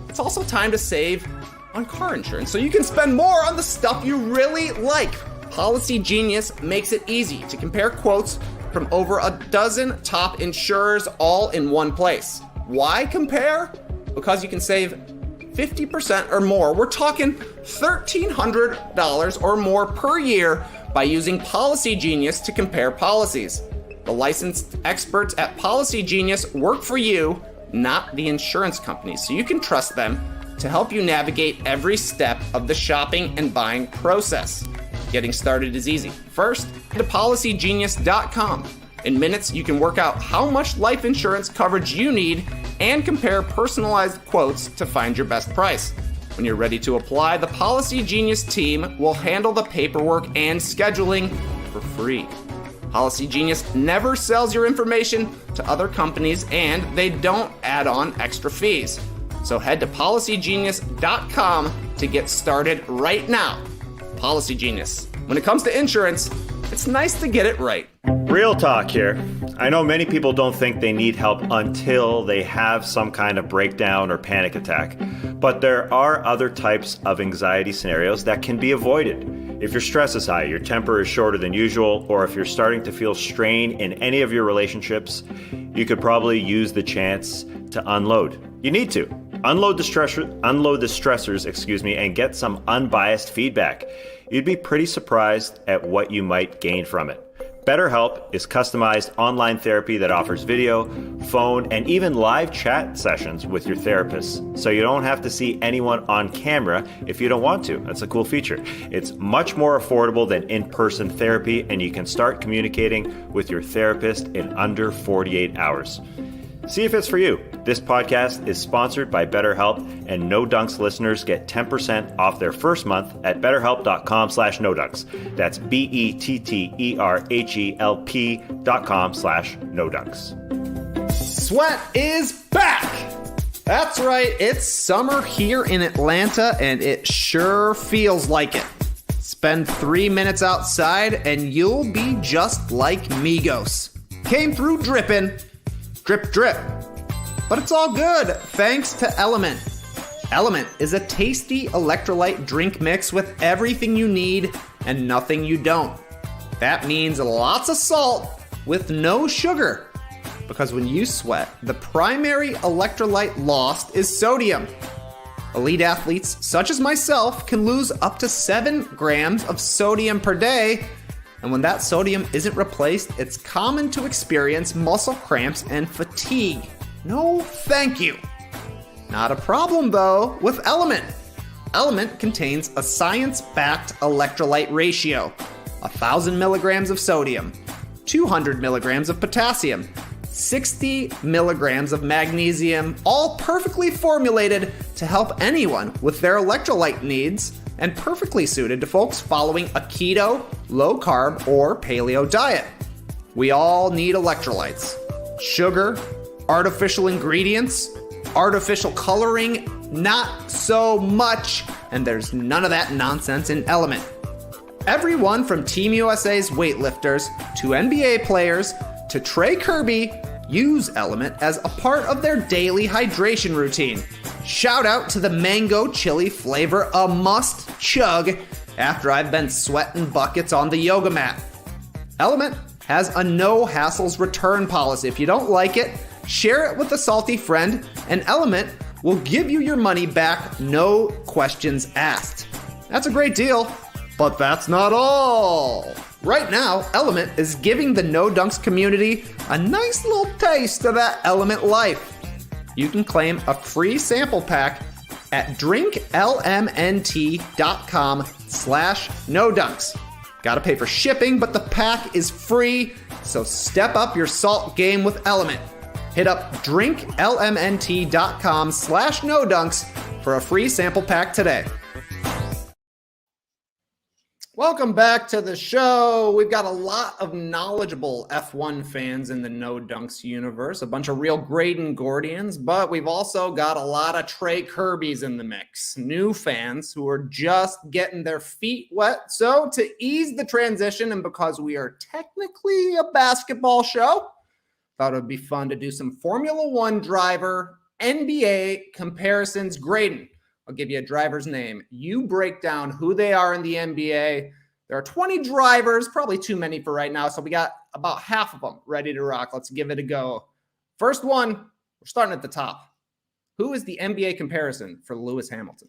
S1: it's also time to save on car insurance so you can spend more on the stuff you really like. Policy Genius makes it easy to compare quotes from over a dozen top insurers all in one place. Why compare? Because you can save 50% or more. We're talking $1,300 or more per year by using Policy Genius to compare policies. The licensed experts at Policy Genius work for you, not the insurance companies, so you can trust them to help you navigate every step of the shopping and buying process. Getting started is easy. First, head to policygenius.com. In minutes, you can work out how much life insurance coverage you need and compare personalized quotes to find your best price. When you're ready to apply, the Policy Genius team will handle the paperwork and scheduling for free. Policy Genius never sells your information to other companies and they don't add on extra fees. So head to policygenius.com to get started right now. Policy Genius. When it comes to insurance, it's nice to get it right.
S4: Real talk here. I know many people don't think they need help until they have some kind of breakdown or panic attack, but there are other types of anxiety scenarios that can be avoided. If your stress is high, your temper is shorter than usual, or if you're starting to feel strain in any of your relationships, you could probably use the chance to unload. You need to. Unload the stressors, and get some unbiased feedback. You'd be pretty surprised at what you might gain from it. BetterHelp is customized online therapy that offers video, phone, and even live chat sessions with your therapist, so you don't have to see anyone on camera if you don't want to. That's a cool feature. It's much more affordable than in-person therapy, and you can start communicating with your therapist in under 48 hours. See if it's for you. This podcast is sponsored by BetterHelp, and No Dunks listeners get 10% off their first month at betterhelp.com/nodunks. That's BetterHelp.com/nodunks.
S1: Sweat is back! That's right, it's summer here in Atlanta, and it sure feels like it. Spend 3 minutes outside, and you'll be just like Migos. Came through dripping. Drip, drip. But it's all good, thanks to Element. Element is a tasty electrolyte drink mix with everything you need and nothing you don't. That means lots of salt with no sugar. Because when you sweat, the primary electrolyte lost is sodium. Elite athletes, such as myself, can lose up to 7 grams of sodium per day. And when that sodium isn't replaced, it's common to experience muscle cramps and fatigue. No, thank you. Not a problem, though, with Element. Element contains a science-backed electrolyte ratio. 1,000 milligrams of sodium, 200 milligrams of potassium, 60 milligrams of magnesium, all perfectly formulated to help anyone with their electrolyte needs, and perfectly suited to folks following a keto, low-carb, or paleo diet. We all need electrolytes. Sugar, artificial ingredients, artificial coloring, not so much, and there's none of that nonsense in Element. Everyone from Team USA's weightlifters to NBA players to Trey Kirby use Element as a part of their daily hydration routine. Shout out to the mango chili flavor, a must chug after I've been sweating buckets on the yoga mat. Element has a no hassles return policy. If you don't like it, share it with a salty friend, and Element will give you your money back, no questions asked. That's a great deal, but that's not all. Right now, Element is giving the No Dunks community a nice little taste of that Element life. You can claim a free sample pack at drinklmnt.com/nodunks. Gotta pay for shipping, but the pack is free, so step up your salt game with Element. Hit up drinklmnt.com/nodunks for a free sample pack today. Welcome back to the show. We've got a lot of knowledgeable F1 fans in the No Dunks universe, a bunch of real Graydon Gordians, but we've also got a lot of Trey Kirbys in the mix, new fans who are just getting their feet wet. So to ease the transition, and because we are technically a basketball show, thought it would be fun to do some Formula One driver NBA comparisons. Graydon, I'll give you a driver's name. You break down who they are in the NBA. There are 20 drivers, probably too many for right now, so we got about half of them ready to rock. Let's give it a go. First one, we're starting at the top. Who is the NBA comparison for Lewis Hamilton?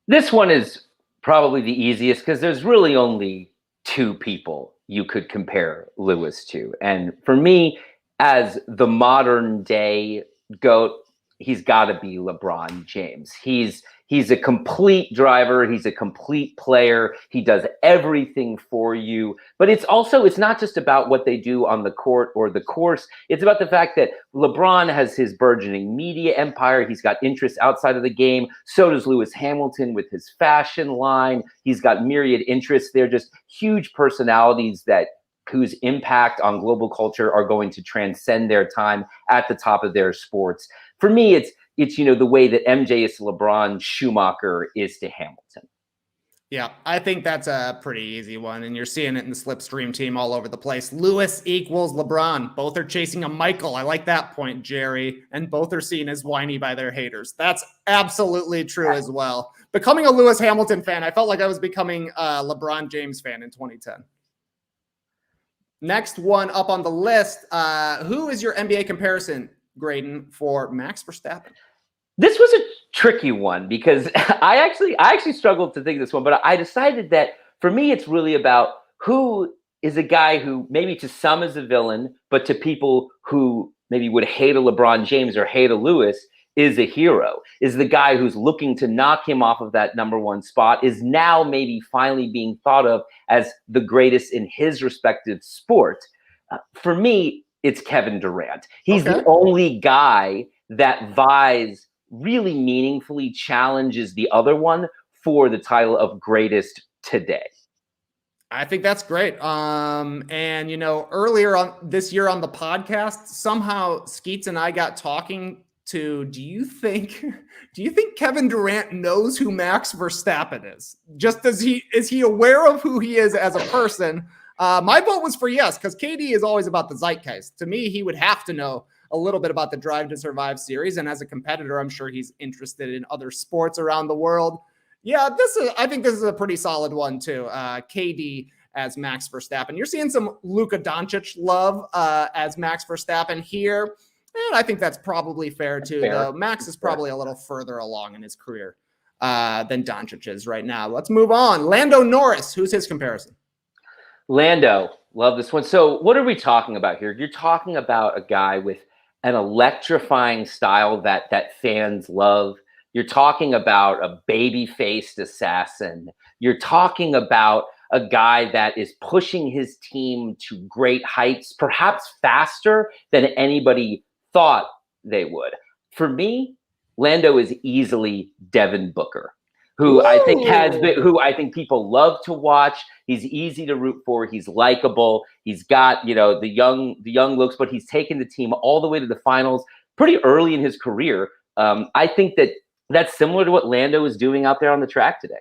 S2: This one is probably the easiest because there's really only 2 people you could compare Lewis to. And for me, as the modern day GOAT, he's got to be LeBron James. He's a complete driver. He's a complete player. He does everything for you. But it's not just about what they do on the court or the course. It's about the fact that LeBron has his burgeoning media empire. He's got interests outside of the game. So does Lewis Hamilton with his fashion line. He's got myriad interests. They're just huge personalities whose impact on global culture are going to transcend their time at the top of their sports. For me, it's the way that MJ is to LeBron, Schumacher is to Hamilton.
S1: Yeah, I think that's a pretty easy one, and you're seeing it in the Slipstream team all over the place. Lewis equals LeBron. Both are chasing a Michael. I like that point, Jerry. And both are seen as whiny by their haters. That's absolutely true as well. Becoming a Lewis Hamilton fan, I felt like I was becoming a LeBron James fan in 2010. Next one up on the list. Who is your NBA comparison, Graydon, for Max Verstappen?
S2: This was a tricky one because I actually struggled to think of this one, but I decided that for me, it's really about who is a guy who maybe to some is a villain, but to people who maybe would hate a LeBron James or hate a Lewis is a hero, is the guy who's looking to knock him off of that number one spot, is now maybe finally being thought of as the greatest in his respective sport. For me, it's Kevin Durant. He's
S1: Okay.
S2: the only guy that vies really meaningfully, challenges the other one for the title of greatest today.
S1: I think that's great. And earlier on this year on the podcast, somehow Skeets and I got talking to, do you think Kevin Durant knows who Max Verstappen is? Just is he aware of who he is as a person? My vote was for yes, because KD is always about the zeitgeist. To me, he would have to know a little bit about the Drive to Survive series. And as a competitor, I'm sure he's interested in other sports around the world. Yeah, I think this is a pretty solid one too. KD as Max Verstappen. You're seeing some Luka Doncic love as Max Verstappen here. And I think that's probably fair too, though. Max is probably a little further along in his career than Doncic is right now. Let's move on. Lando Norris, who's his comparison?
S2: Lando, love this one. So what are we talking about here? You're talking about a guy with an electrifying style that fans love. You're talking about a baby-faced assassin. You're talking about a guy that is pushing his team to great heights, perhaps faster than anybody thought they would. For me, Lando is easily Devin Booker, who I think people love to watch. He's easy to root for. He's likable. He's got, the young looks, but he's taken the team all the way to the finals pretty early in his career. I think that's similar to what Lando is doing out there on the track today.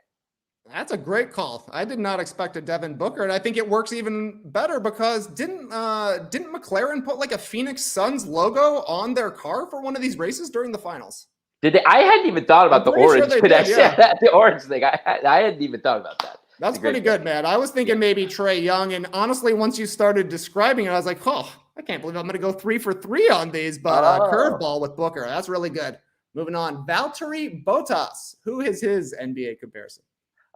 S1: That's a great call. I did not expect a Devin Booker, and I think it works even better because didn't McLaren put like a Phoenix Suns logo on their car for one of these races during the finals?
S2: Did they? I hadn't even thought about the orange.
S1: Sure
S2: the orange thing. I hadn't even thought about that.
S1: That's pretty good, man. I was thinking maybe Trey Young, and honestly, once you started describing it, I was like, oh, I can't believe I'm going to go 3 for 3 on these, but curveball with Booker. That's really good. Moving on, Valtteri Bottas. Who is his NBA comparison?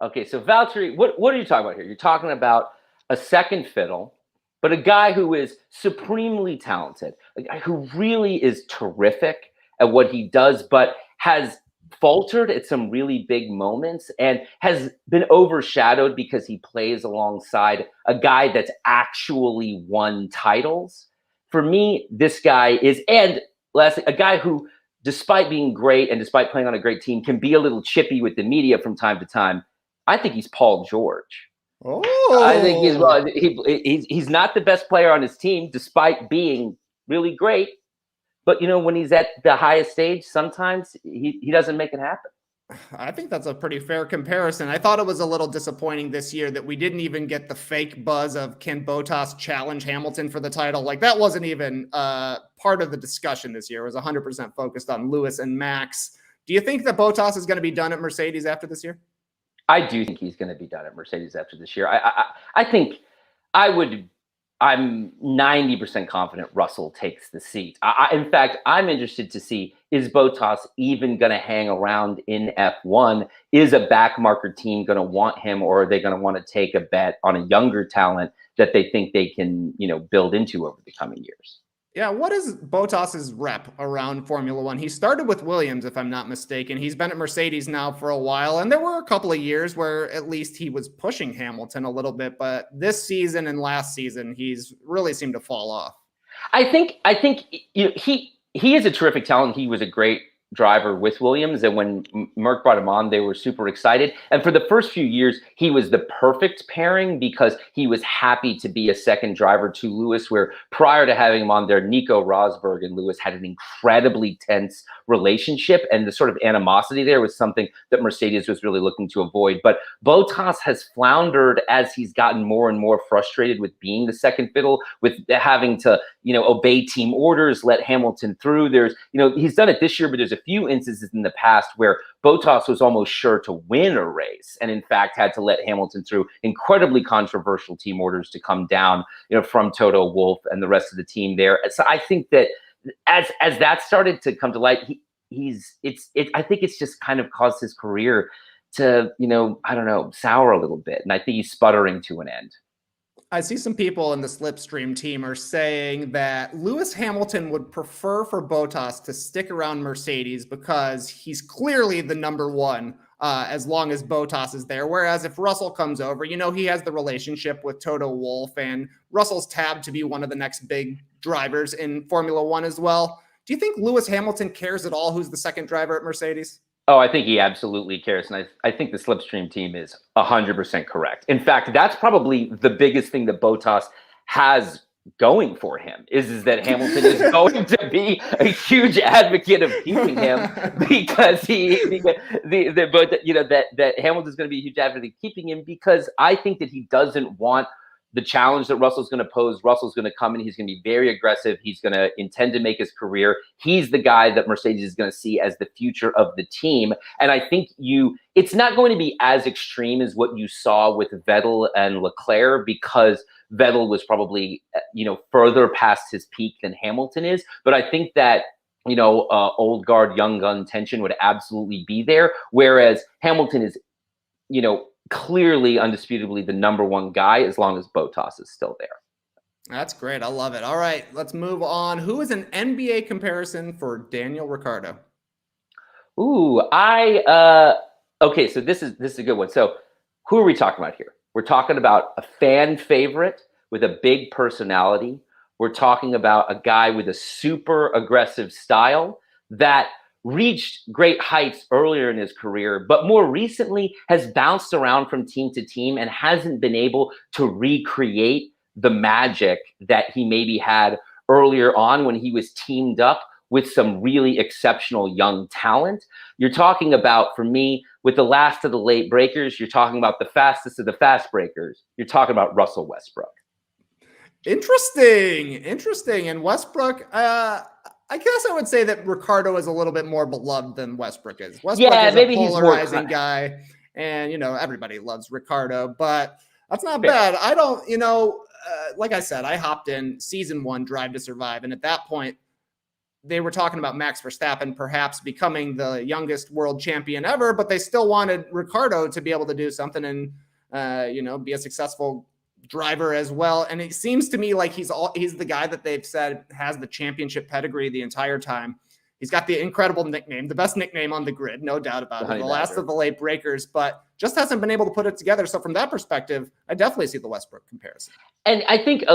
S2: Okay, so Valtteri, what are you talking about here? You're talking about a second fiddle, but a guy who is supremely talented, a guy who really is terrific at what he does, but has faltered at some really big moments and has been overshadowed because he plays alongside a guy that's actually won titles. For me, this guy is, and lastly, a guy who, despite being great and despite playing on a great team, can be a little chippy with the media from time to time. I think he's Paul George.
S1: Oh,
S2: I think he's not the best player on his team, despite being really great. But when he's at the highest stage, sometimes he doesn't make it happen.
S1: I think that's a pretty fair comparison. I thought it was a little disappointing this year that we didn't even get the fake buzz of can Bottas challenge Hamilton for the title. Like that wasn't even part of the discussion this year. It was 100% focused on Lewis and Max. Do you think that Bottas is going to be done at Mercedes after this year?
S2: I do think he's going to be done at Mercedes after this year. I think I'm 90% confident Russell takes the seat. In fact, I'm interested to see, is Bottas even going to hang around in F1? Is a backmarker team going to want him, or are they going to want to take a bet on a younger talent that they think they can, build into over the coming years?
S1: Yeah, what is Bottas's rep around Formula One? He started with Williams, if I'm not mistaken. He's been at Mercedes now for a while, and there were a couple of years where at least he was pushing Hamilton a little bit, but this season and last season, he's really seemed to fall off.
S2: I think he is a terrific talent. He was a great driver with Williams, and when Merck brought him on, they were super excited. And for the first few years, he was the perfect pairing because he was happy to be a second driver to Lewis, where prior to having him on there, Nico Rosberg and Lewis had an incredibly tense relationship, and the sort of animosity there was something that Mercedes was really looking to avoid. But Bottas has floundered as he's gotten more and more frustrated with being the second fiddle, with having to, obey team orders, let Hamilton through. There's, he's done it this year, but there's a few instances in the past where Bottas was almost sure to win a race and in fact had to let Hamilton through incredibly controversial team orders to come down, from Toto Wolff and the rest of the team there. So I think that as that started to come to light, I think it's just kind of caused his career to, sour a little bit. And I think he's sputtering to an end.
S1: I see some people in the Slipstream team are saying that Lewis Hamilton would prefer for Bottas to stick around Mercedes because he's clearly the number one as long as Bottas is there. Whereas if Russell comes over, he has the relationship with Toto Wolff, and Russell's tabbed to be one of the next big drivers in Formula One as well. Do you think Lewis Hamilton cares at all who's the second driver at Mercedes?
S2: Oh, I think he absolutely cares. And I think the Slipstream team is 100% correct. In fact, that's probably the biggest thing that Bottas has going for him is that Hamilton is going to be a huge advocate of keeping him because that Hamilton's going to be a huge advocate of keeping him because I think that he doesn't want the challenge that Russell's going to pose. Russell's going to come in. He's going to be very aggressive. He's going to intend to make his career. He's the guy that Mercedes is going to see as the future of the team. And I think it's not going to be as extreme as what you saw with Vettel and Leclerc because Vettel was probably, further past his peak than Hamilton is. But I think that, old guard, young gun tension would absolutely be there. Whereas Hamilton is, clearly, undisputably the number one guy as long as Bottas is still there.
S1: That's great. I love it. All right, let's move on. Who is an NBA comparison for Daniel Ricciardo?
S2: Ooh, okay, so this is a good one. So who are we talking about here? We're talking about a fan favorite with a big personality. We're talking about a guy with a super aggressive style that reached great heights earlier in his career, but more recently has bounced around from team to team and hasn't been able to recreate the magic that he maybe had earlier on when he was teamed up with some really exceptional young talent. You're talking about, for me, with the last of the late breakers, you're talking about the fastest of the fast breakers. You're talking about Russell Westbrook.
S1: Interesting. And Westbrook, I guess I would say that Ricciardo is a little bit more beloved than Westbrook is. Westbrook is maybe a polarizing guy, and everybody loves Ricciardo, but that's not bad. I don't, like I said, I hopped in season 1, Drive to Survive, and at that point, they were talking about Max Verstappen perhaps becoming the youngest world champion ever, but they still wanted Ricciardo to be able to do something and be a successful driver as well. And it seems to me like he's the guy that they've said has the championship pedigree the entire time. He's got the incredible nickname, the best nickname on the grid, no doubt about it. The last of the late breakers, but just hasn't been able to put it together. So from that perspective, I definitely see the Westbrook comparison.
S2: And I think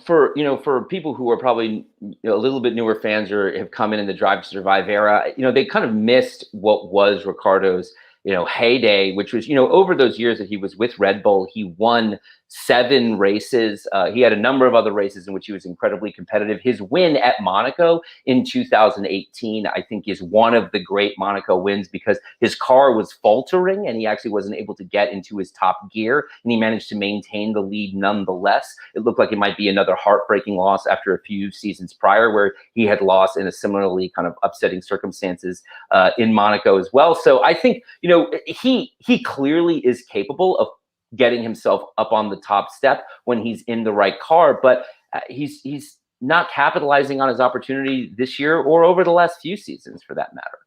S2: for people who are probably a little bit newer fans or have come in the Drive to Survive era, they kind of missed what was Ricciardo's heyday, which was, over those years that he was with Red Bull, he won 7 races. He had a number of other races in which he was incredibly competitive. His win at Monaco in 2018, I think, is one of the great Monaco wins because his car was faltering and he actually wasn't able to get into his top gear, and he managed to maintain the lead nonetheless. It looked like it might be another heartbreaking loss after a few seasons prior where he had lost in a similarly kind of upsetting circumstances in Monaco as well. So I think, he clearly is capable of getting himself up on the top step when he's in the right car, but he's not capitalizing on his opportunity this year or over the last few seasons for that matter.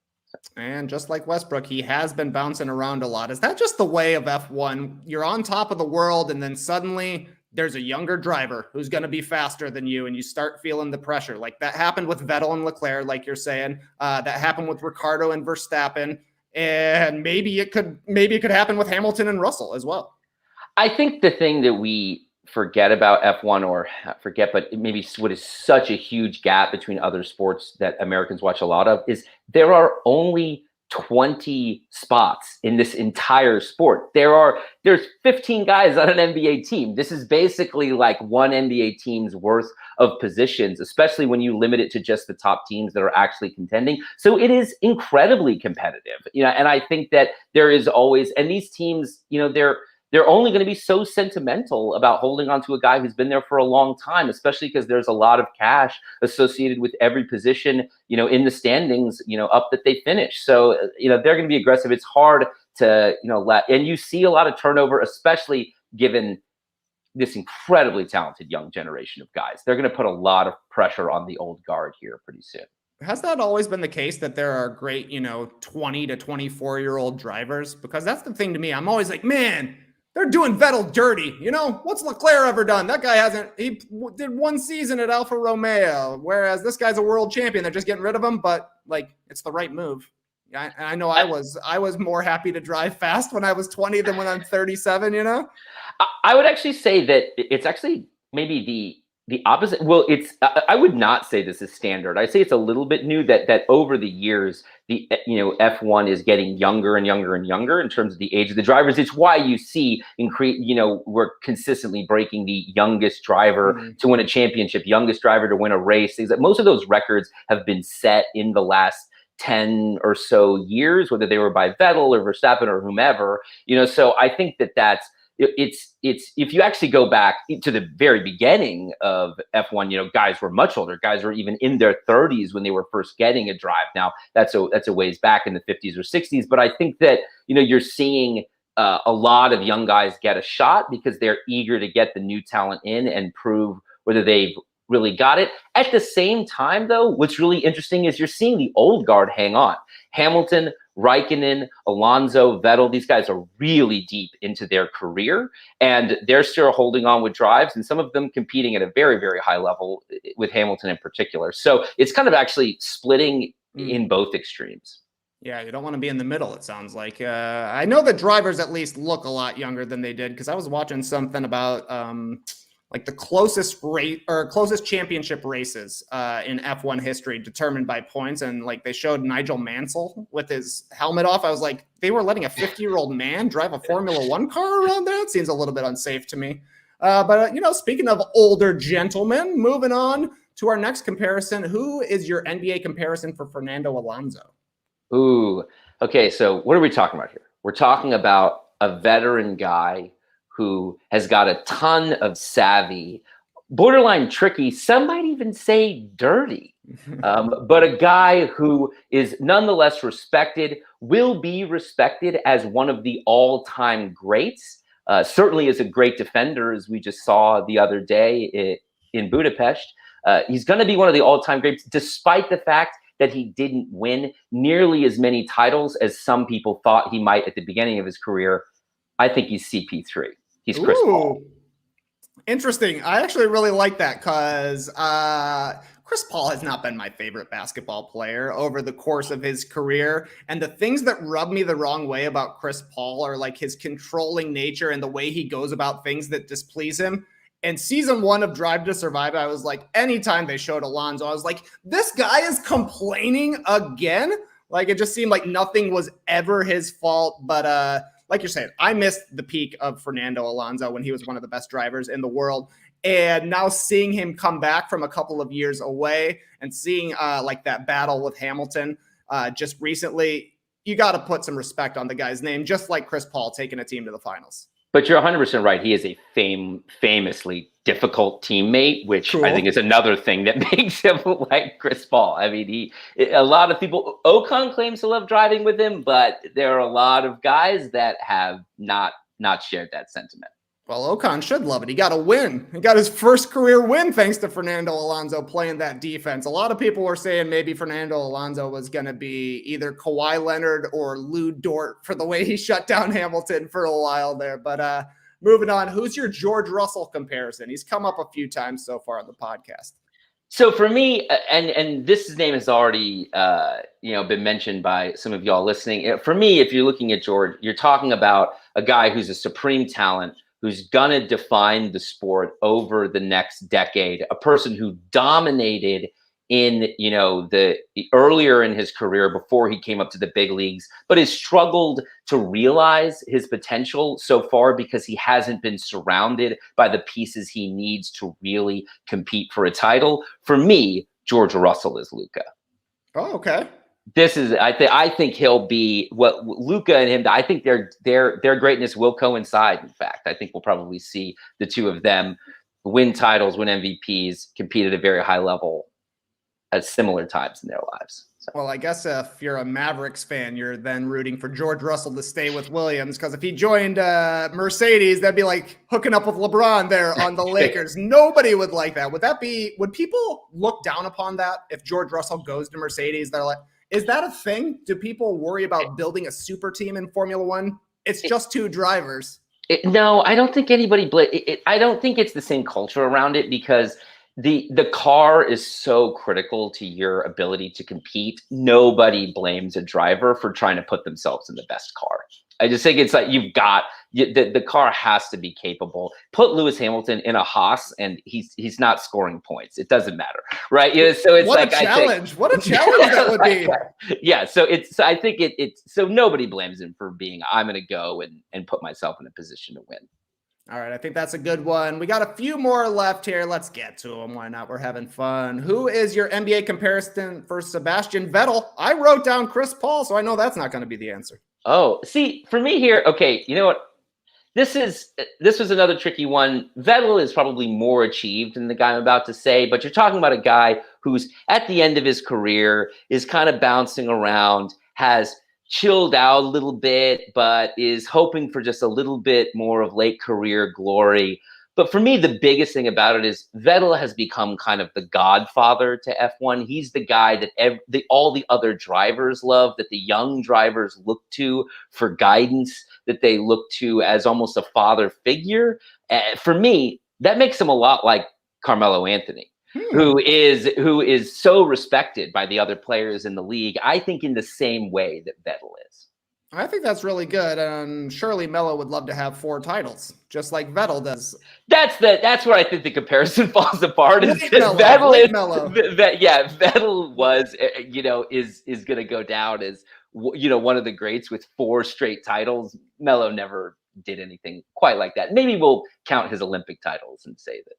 S1: And just like Westbrook, he has been bouncing around a lot. Is that just the way of F1? You're on top of the world and then suddenly there's a younger driver who's going to be faster than you, and you start feeling the pressure. Like that happened with Vettel and Leclerc, like you're saying. That happened with Ricciardo and Verstappen, and maybe it could happen with Hamilton and Russell as well.
S2: I think the thing that we forget about F1, or not forget, but maybe what is such a huge gap between other sports that Americans watch a lot of, is there are only 20 spots in this entire sport. There's 15 guys on an NBA team. This is basically like one NBA team's worth of positions, especially when you limit it to just the top teams that are actually contending. So it is incredibly competitive, and I think that there is always, and these teams, they're only going to be so sentimental about holding on to a guy who's been there for a long time, especially because there's a lot of cash associated with every position, in the standings, up that they finish. So, they're going to be aggressive. It's hard to, and you see a lot of turnover, especially given this incredibly talented young generation of guys. They're going to put a lot of pressure on the old guard here pretty soon.
S1: Has that always been the case that there are great, 20 to 24-year-old drivers? Because that's the thing to me. I'm always like, man, they're doing Vettel dirty. What's Leclerc ever done? That guy he did one season at Alfa Romeo, whereas this guy's a world champion. They're just getting rid of him, but it's the right move. I know I was more happy to drive fast when I was 20 than when I'm 37, you know?
S2: I would actually say that it's actually maybe the opposite. Well, I would not say this is standard. I say it's a little bit new that over the years, the F1 is getting younger and younger and younger in terms of the age of the drivers. It's why you see we're consistently breaking the youngest driver to win a championship, youngest driver to win a race. Things like most of those records have been set in the last 10 or so years, whether they were by Vettel or Verstappen or whomever. So I think that's it's if you actually go back to the very beginning of F1, guys were much older. Guys were even in their 30s when they were first getting a drive. Now that's a ways back in the 50s or 60s, but I think that you're seeing a lot of young guys get a shot because they're eager to get the new talent in and prove whether they've really got it. At the same time, though, what's really interesting is you're seeing the old guard hang on. Hamilton, Raikkonen, Alonso, Vettel, these guys are really deep into their career, and they're still holding on with drives, and some of them competing at a very, very high level, with Hamilton in particular. So it's kind of actually splitting in both extremes.
S1: Yeah, you don't want to be in the middle, it sounds like. I know the drivers at least look a lot younger than they did, because I was watching something about like the closest championship races in F1 history determined by points. And like they showed Nigel Mansell with his helmet off. I was like, they were letting a 50-year-old man drive a Formula One car around there? It seems a little bit unsafe to me. But speaking of older gentlemen, moving on to our next comparison. Who is your NBA comparison for Fernando Alonso?
S2: Ooh, okay. So what are we talking about here? We're talking about a veteran guy who has got a ton of savvy, borderline tricky, some might even say dirty, but a guy who is nonetheless respected, will be respected as one of the all-time greats, certainly as a great defender, as we just saw the other day in Budapest. He's going to be one of the all-time greats, despite the fact that he didn't win nearly as many titles as some people thought he might at the beginning of his career. I think he's CP3. He's Chris Paul.
S1: Interesting. I actually really like that because Chris Paul has not been my favorite basketball player over the course of his career. And the things that rub me the wrong way about Chris Paul are like his controlling nature and the way he goes about things that displease him. And season 1 of Drive to Survive, I was like, anytime they showed Alonso, I was like, this guy is complaining again. Like it just seemed like nothing was ever his fault. But like you're saying, I missed the peak of Fernando Alonso when he was one of the best drivers in the world. And now seeing him come back from a couple of years away and seeing like that battle with Hamilton just recently, you got to put some respect on the guy's name, just like Chris Paul taking a team to the finals.
S2: But you're 100% right. He is a famously difficult teammate, which I think is another thing that makes him like Chris Paul. I mean, a lot of people, Ocon claims to love driving with him, but there are a lot of guys that have not shared that sentiment.
S1: Well, Ocon should love it. He got a win. He got his first career win thanks to Fernando Alonso playing that defense. A lot of people were saying maybe Fernando Alonso was going to be either Kawhi Leonard or Lou Dort for the way he shut down Hamilton for a while there. But moving on, who's your George Russell comparison? He's come up a few times so far on the podcast.
S2: So for me, and this name has already been mentioned by some of y'all listening. For me, if you're looking at George, you're talking about a guy who's a supreme talent, who's gonna define the sport over the next decade, a person who dominated in the earlier in his career before he came up to the big leagues, but has struggled to realize his potential so far because he hasn't been surrounded by the pieces he needs to really compete for a title. For me, George Russell is Luka.
S1: Oh, okay.
S2: This is I think he'll be what Luka and him. I think their greatness will coincide. In fact, I think we'll probably see the two of them win titles, win MVPs, compete at a very high level at similar times in their lives. So.
S1: Well, I guess if you're a Mavericks fan, you're then rooting for George Russell to stay with Williams, because if he joined Mercedes, that'd be like hooking up with LeBron there on the Lakers. Nobody would like that. Would people look down upon that if George Russell goes to Mercedes? They're like, is that a thing? Do people worry about building a super team in Formula One? It's just two drivers.
S2: No, I don't think anybody. I don't think it's the same culture around it because the car is so critical to your ability to compete. Nobody blames a driver for trying to put themselves in the best car. I just think it's like the car has to be capable. Put Lewis Hamilton in a Haas and he's not scoring points. It doesn't matter, right? So it's
S1: what
S2: like
S1: a challenge! What a challenge that would be.
S2: Yeah, so I think it's so nobody blames him for being. I'm going to go and put myself in a position to win.
S1: All right, I think that's a good one. We got a few more left here. Let's get to them. Why not? We're having fun. Who is your NBA comparison for Sebastian Vettel? I wrote down Chris Paul, so I know that's not going to be the answer.
S2: Oh, see, for me here, okay, you know what? This was another tricky one. Vettel is probably more achieved than the guy I'm about to say, but you're talking about a guy who's at the end of his career, is kind of bouncing around, has chilled out a little bit, but is hoping for just a little bit more of late career glory. But for me, the biggest thing about it is Vettel has become kind of the godfather to F1. He's the guy that all the other drivers love, that the young drivers look to for guidance, that they look to as almost a father figure. For me, that makes him a lot like Carmelo Anthony, who is so respected by the other players in the league, I think in the same way that Vettel is.
S1: I think that's really good, and surely Melo would love to have 4 titles, just like Vettel does.
S2: That's where I think the comparison falls apart. Is
S1: Vettel
S2: was, is going to go down as, one of the greats with 4 straight titles. Melo never did anything quite like that. Maybe we'll count his Olympic titles and say that,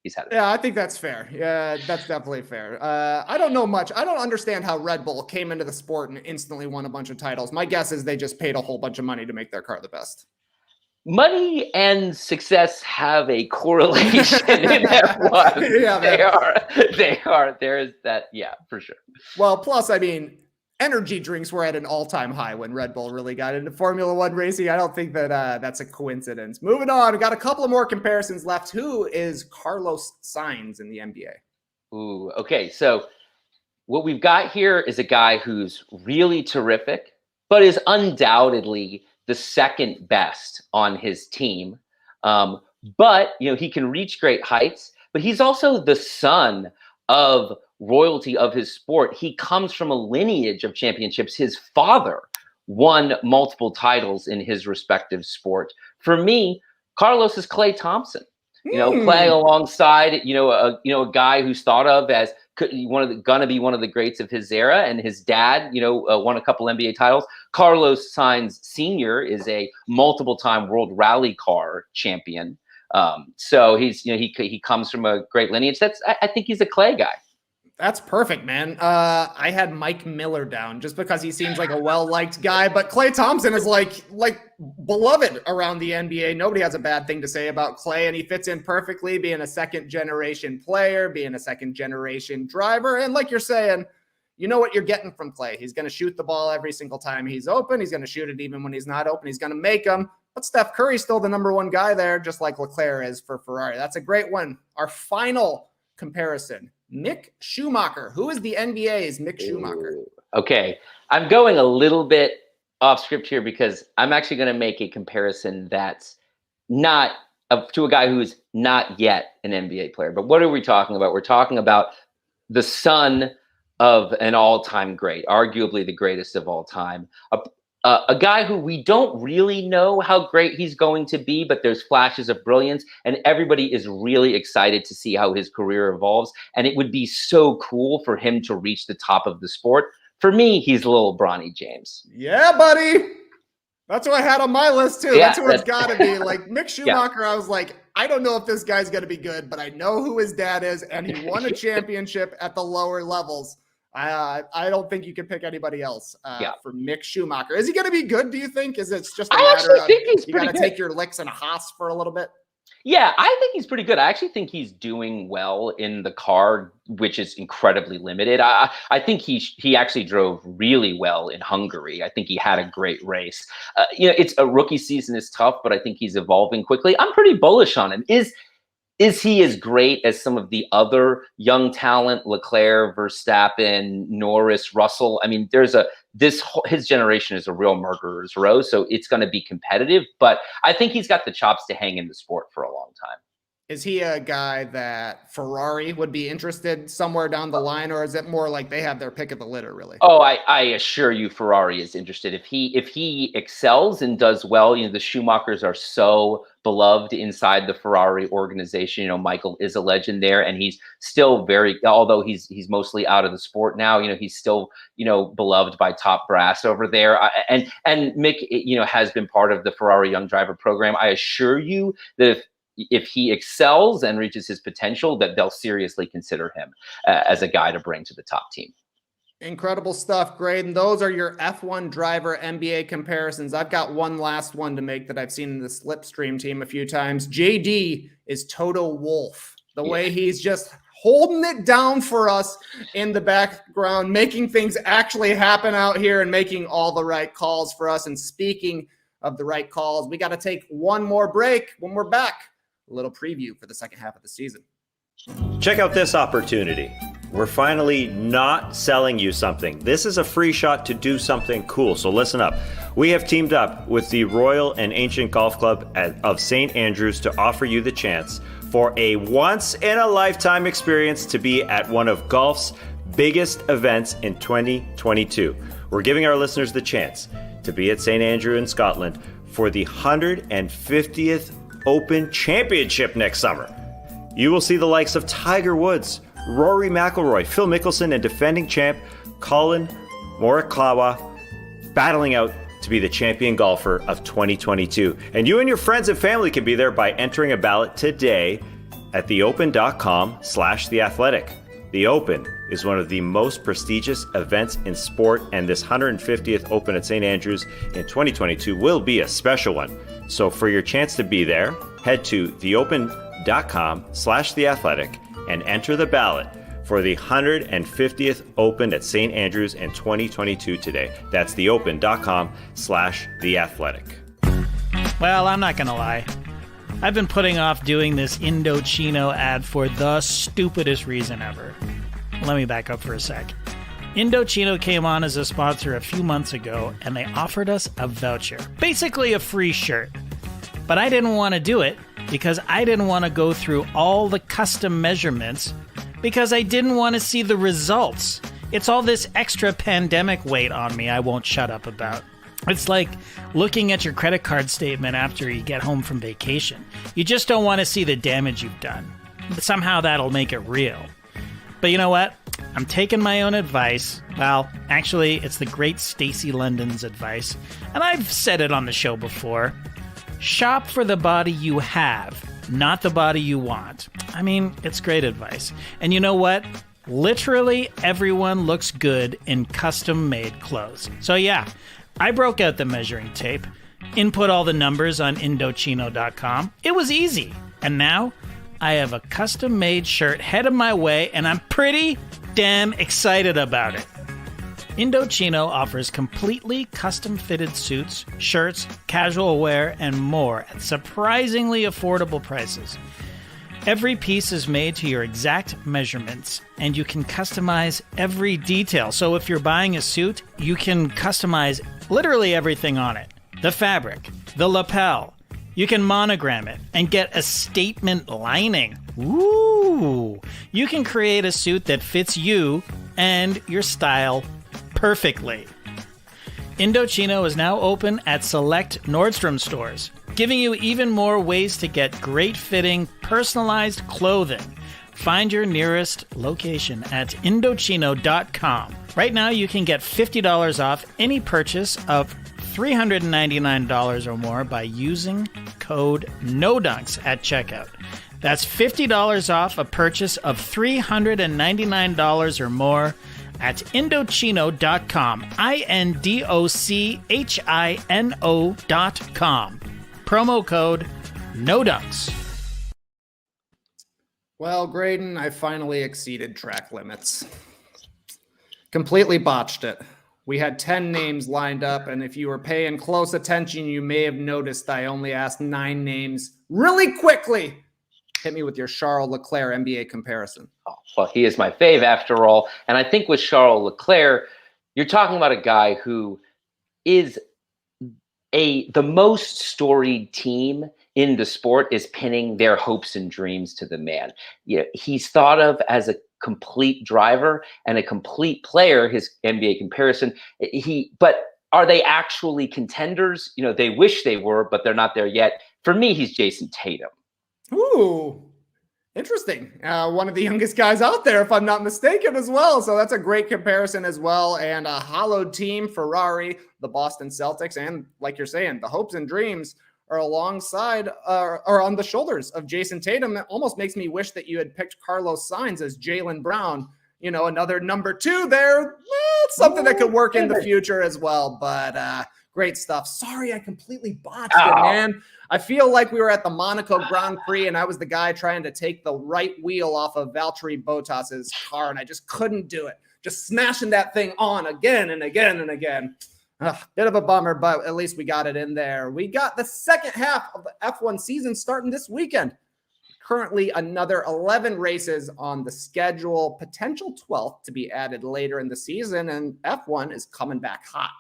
S2: he's had it.
S1: Yeah, I think that's fair. Yeah, that's definitely fair. I don't know much. I don't understand how Red Bull came into the sport and instantly won a bunch of titles. My guess is they just paid a whole bunch of money to make their car the best.
S2: Money and success have a correlation in F1.
S1: Yeah,
S2: they are. There is that. Yeah, for sure.
S1: Well, plus, I mean, energy drinks were at an all-time high when Red Bull really got into Formula One racing. I don't think that that's a coincidence. Moving on, we got a couple of more comparisons left. Who is Carlos Sainz in the NBA?
S2: Ooh, okay. So what we've got here is a guy who's really terrific, but is undoubtedly the second best on his team. But, he can reach great heights, but he's also the son of royalty of his sport. He comes from a lineage of championships. His father won multiple titles in his respective sport. For me, Carlos is Klay Thompson. Playing alongside, a guy who's thought of as gonna be one of the greats of his era, and his dad, won a couple NBA titles. Carlos Sainz Sr. is a multiple-time World Rally Car champion. So he's, he comes from a great lineage. I think he's a Klay guy.
S1: That's perfect, man. I had Mike Miller down just because he seems like a well-liked guy, but Klay Thompson is like beloved around the NBA. Nobody has a bad thing to say about Klay, and he fits in perfectly, being a second-generation player, being a second-generation driver, and like you're saying, you know what you're getting from Klay. He's going to shoot the ball every single time he's open. He's going to shoot it even when he's not open. He's going to make them. But Steph Curry's still the number 1 guy there, just like Leclerc is for Ferrari. That's a great one. Our final comparison. Mick Schumacher. Who is the NBA's Mick Schumacher?
S2: Okay. I'm going a little bit off script here because I'm actually going to make a comparison that's not to a guy who's not yet an NBA player. But what are we talking about? We're talking about the son of an all-time great, arguably the greatest of all time. A guy who we don't really know how great he's going to be, but there's flashes of brilliance, and everybody is really excited to see how his career evolves. And it would be so cool for him to reach the top of the sport. For me, he's little Bronny James.
S1: Yeah, buddy. That's what I had on my list too.
S2: Yeah,
S1: that's who it's got to be. Like Mick Schumacher, I was like, I don't know if this guy's going to be good, but I know who his dad is, and he won a championship at the lower levels. I don't think you can pick anybody else for Mick Schumacher. Is he going to be good, do you think? Is it just a matter of you got to take your licks in a Haas for a little bit?
S2: Yeah, I think he's pretty good. I actually think he's doing well in the car, which is incredibly limited. I think he actually drove really well in Hungary. I think he had a great race. It's a rookie season is tough, but I think he's evolving quickly. I'm pretty bullish on him. Is he as great as some of the other young talent, Leclerc, Verstappen, Norris, Russell? I mean, his generation is a real murderer's row, so it's going to be competitive. But I think he's got the chops to hang in the sport for a long time.
S1: Is he a guy that Ferrari would be interested somewhere down the line, or is it more like they have their pick of the litter, really?
S2: Oh, I assure you, Ferrari is interested. If he excels and does well, the Schumachers are so beloved inside the Ferrari organization. Michael is a legend there, and he's still although he's mostly out of the sport now. He's still beloved by top brass over there. And Mick, has been part of the Ferrari Young Driver program. I assure you that if he excels and reaches his potential, that they'll seriously consider him as a guy to bring to the top team.
S1: Incredible stuff, Graydon. Those are your F1 driver NBA comparisons. I've got one last one to make that I've seen in the Slipstream team a few times. JD is Toto Wolff. The way he's just holding it down for us in the background, making things actually happen out here and making all the right calls for us. And speaking of the right calls, we got to take one more break. When we're back, a little preview for the second half of the season.
S4: Check out this opportunity. We're finally not selling you something. This is a free shot to do something cool, so listen up. We have teamed up with the Royal and Ancient Golf Club of St. Andrews to offer you the chance for a once-in-a-lifetime experience to be at one of golf's biggest events in 2022. We're giving our listeners the chance to be at St. Andrew in Scotland for the 150th Open Championship next summer. You will see the likes of Tiger Woods, Rory McIlroy, Phil Mickelson, and defending champ Colin Morikawa battling out to be the champion golfer of 2022. And you and your friends and family can be there by entering a ballot today at theopen.com/theathletic. The Open is one of the most prestigious events in sport, and this 150th Open at St. Andrews in 2022 will be a special one. So for your chance to be there, head to theopen.com/theathletic and enter the ballot for the 150th Open at St. Andrews in 2022 today. That's theopen.com/theathletic.
S3: Well, I'm not going to lie. I've been putting off doing this Indochino ad for the stupidest reason ever. Let me back up for a sec. Indochino came on as a sponsor a few months ago, and they offered us a voucher. Basically a free shirt. But I didn't want to do it because I didn't want to go through all the custom measurements because I didn't want to see the results. It's all this extra pandemic weight on me I won't shut up about. It's like looking at your credit card statement after you get home from vacation. You just don't want to see the damage you've done. But somehow that'll make it real. But you know what? I'm taking my own advice. Well, actually, it's the great Stacey London's advice. And I've said it on the show before. Shop for the body you have, not the body you want. I mean, it's great advice. And you know what? Literally everyone looks good in custom-made clothes. So yeah, I broke out the measuring tape, input all the numbers on Indochino.com. It was easy. And now I have a custom-made shirt headed my way, and I'm pretty damn excited about it. Indochino offers completely custom-fitted suits, shirts, casual wear, and more at surprisingly affordable prices. Every piece is made to your exact measurements, and you can customize every detail. So if you're buying a suit, you can customize literally everything on it. The fabric, the lapel. You can monogram it and get a statement lining. Ooh! You can create a suit that fits you and your style perfectly. Indochino is now open at select Nordstrom stores, giving you even more ways to get great fitting, personalized clothing. Find your nearest location at Indochino.com. Right now, you can get $50 off any purchase of $399 or more by using code NODUNKS at checkout. That's $50 off a purchase of $399 or more at Indochino.com. Indochino.com. Promo code NODUNKS.
S1: Well, Graydon, I finally exceeded track limits. Completely botched it. We had 10 names lined up, and if you were paying close attention, you may have noticed I only asked 9 names really quickly. Hit me with your Charles Leclerc NBA comparison.
S2: Oh, well, he is my fave after all. And I think with Charles Leclerc, you're talking about a guy who is the most storied team in the sport is pinning their hopes and dreams to the man. He's thought of as a complete driver and a complete player, his NBA comparison. But are they actually contenders? They wish they were, but they're not there yet. For me, he's Jason Tatum.
S1: Ooh, interesting. One of the youngest guys out there, if I'm not mistaken, as well. So that's a great comparison as well. And a hollowed team, Ferrari, the Boston Celtics, and like you're saying, the hopes and dreams are alongside or on the shoulders of Jason Tatum. It almost makes me wish that you had picked Carlos Sainz as Jaylen Brown. Another number 2 there. It's something that could work in the future as well. But great stuff. Sorry, I completely botched it, man. I feel like we were at the Monaco Grand Prix and I was the guy trying to take the right wheel off of Valtteri Bottas's car, and I just couldn't do it. Just smashing that thing on again and again and again. Bit of a bummer, but at least we got it in there. We got the second half of the F1 season starting this weekend. Currently, another 11 races on the schedule, potential 12th to be added later in the season, and F1 is coming back hot.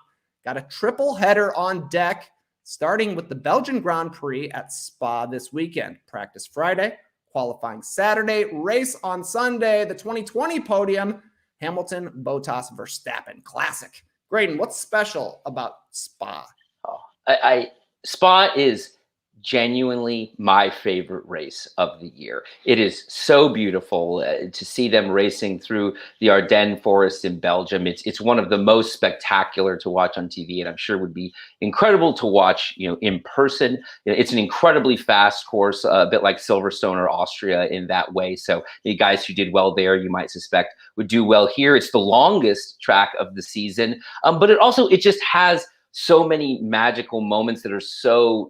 S1: Got a triple header on deck, starting with the Belgian Grand Prix at Spa this weekend. Practice Friday, qualifying Saturday, race on Sunday, the 2020 podium, Hamilton, Bottas, Verstappen. Classic. Graydon, what's special about Spa?
S2: Spa is genuinely my favorite race of the year. It is so beautiful to see them racing through the Ardennes forest in Belgium. It's one of the most spectacular to watch on TV, and I'm sure would be incredible to watch, in person. It's an incredibly fast course, a bit like Silverstone or Austria in that way. So the guys who did well there, you might suspect, would do well here. It's the longest track of the season, but it just has so many magical moments that are so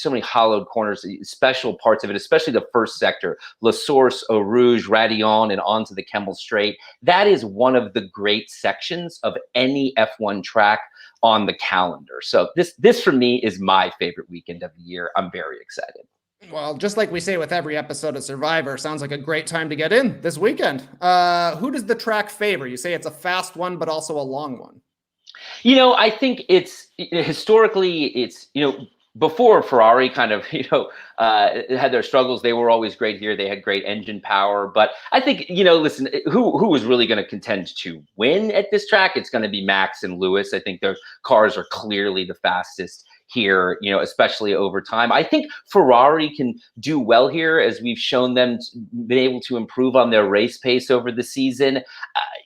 S2: many hollowed corners, special parts of it, especially the first sector, La Source, Eau Rouge, Radillon, and onto the Kemmel Straight. That is one of the great sections of any F1 track on the calendar. So this for me is my favorite weekend of the year. I'm very excited.
S1: Well, just like we say with every episode of Survivor, sounds like a great time to get in this weekend. Who does the track favor? You say it's a fast one, but also a long one.
S2: I think historically, before Ferrari kind of, had their struggles, they were always great here. They had great engine power. But I think, listen, who was really going to contend to win at this track? It's going to be Max and Lewis. I think their cars are clearly the fastest here, especially over time. I think Ferrari can do well here, as we've shown them been able to improve on their race pace over the season.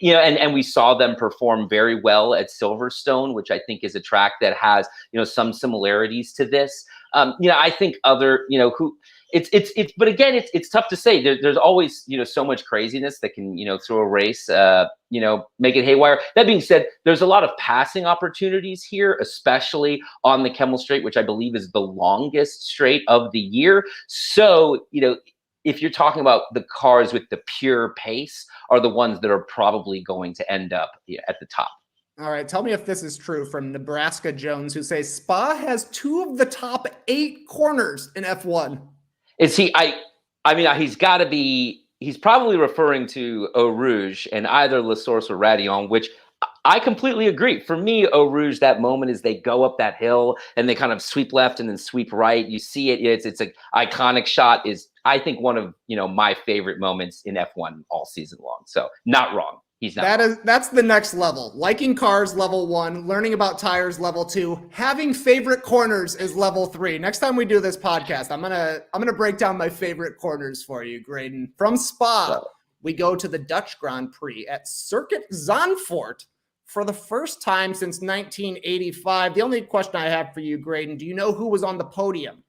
S2: And we saw them perform very well at Silverstone, which I think is a track that has, some similarities to this. I think other, but again, it's tough to say. There's always, so much craziness that can, throw a race, make it haywire. That being said, there's a lot of passing opportunities here, especially on the Kemmel Straight, which I believe is the longest straight of the year. So, if you're talking about the cars with the pure pace, are the ones that are probably going to end up at the top.
S1: All right, tell me if this is true from Nebraska Jones, who says Spa has 2 of the top 8 corners in F1.
S2: Is he? I mean, he's got to be. He's probably referring to Eau Rouge and either La Source or Radillon, which I completely agree. For me, Eau Rouge, that moment is they go up that hill and they kind of sweep left and then sweep right. You see it. It's an iconic shot. Is I think one of my favorite moments in F1 all season long. So not wrong. He's not.
S1: That's the next level. Liking cars, level 1. Learning about tires, level 2. Having favorite corners is level 3. Next time we do this podcast, I'm gonna break down my favorite corners for you, Graydon. From Spa, we go to the Dutch Grand Prix at Circuit Zandvoort for the first time since 1985. The only question I have for you, Graydon, do you know who was on the podium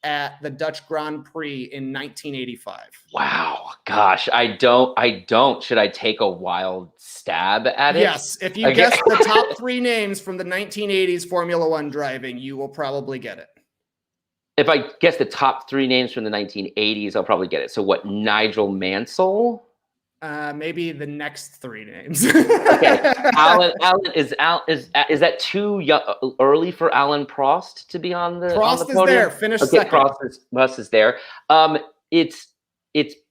S1: at the Dutch Grand Prix in 1985?
S2: Wow, gosh, I don't. Should I take a wild stab at it?
S1: Yes, if you guess the top 3 names from the 1980s Formula One driving, you will probably get it.
S2: If I guess the top 3 names from the 1980s, I'll probably get it. So what, Nigel Mansell?
S1: Maybe the next 3 names.
S2: Okay, Alan is that too early for Alan Prost to be on the
S1: Prost
S2: on the
S1: is
S2: podium?
S1: there. Finished second.
S2: Prost is there. It's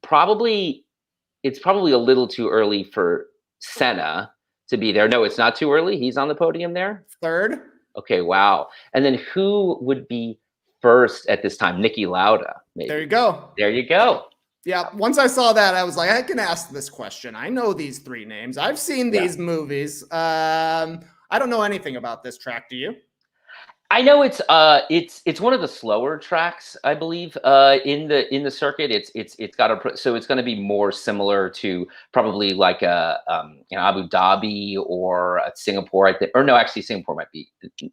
S2: probably a little too early for Senna to be there. No, it's not too early. He's on the podium there.
S1: 3rd.
S2: Okay, wow. And then who would be first at this time. Niki Lauda. Maybe.
S1: There you go.
S2: There you go.
S1: Yeah, once I saw that, I was like, I can ask this question. I know these three names. I've seen these movies. I don't know anything about this track. Do you?
S2: I know it's one of the slower tracks, I believe, in the circuit. It's got so it's going to be more similar to probably like Abu Dhabi or Singapore, I think. Or no, actually Singapore might be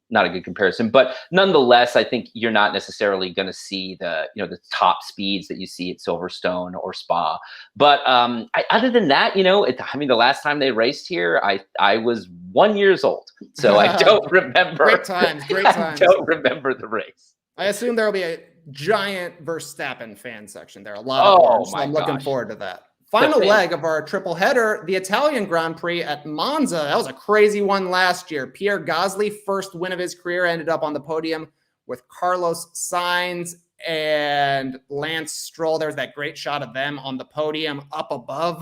S2: not a good comparison, but nonetheless, I think you're not necessarily going to see the top speeds that you see at Silverstone or Spa. But other than that, the last time they raced here, I was 1 year old, so I don't remember.
S1: Great times.
S2: I don't remember the race.
S1: I assume there will be a giant Verstappen fan section there. A lot of them. So I'm looking forward to that. Final leg of our triple header, the Italian Grand Prix at Monza. That was a crazy one last year. Pierre Gasly, first win of his career, ended up on the podium with Carlos Sainz and Lance Stroll. There's that great shot of them on the podium up above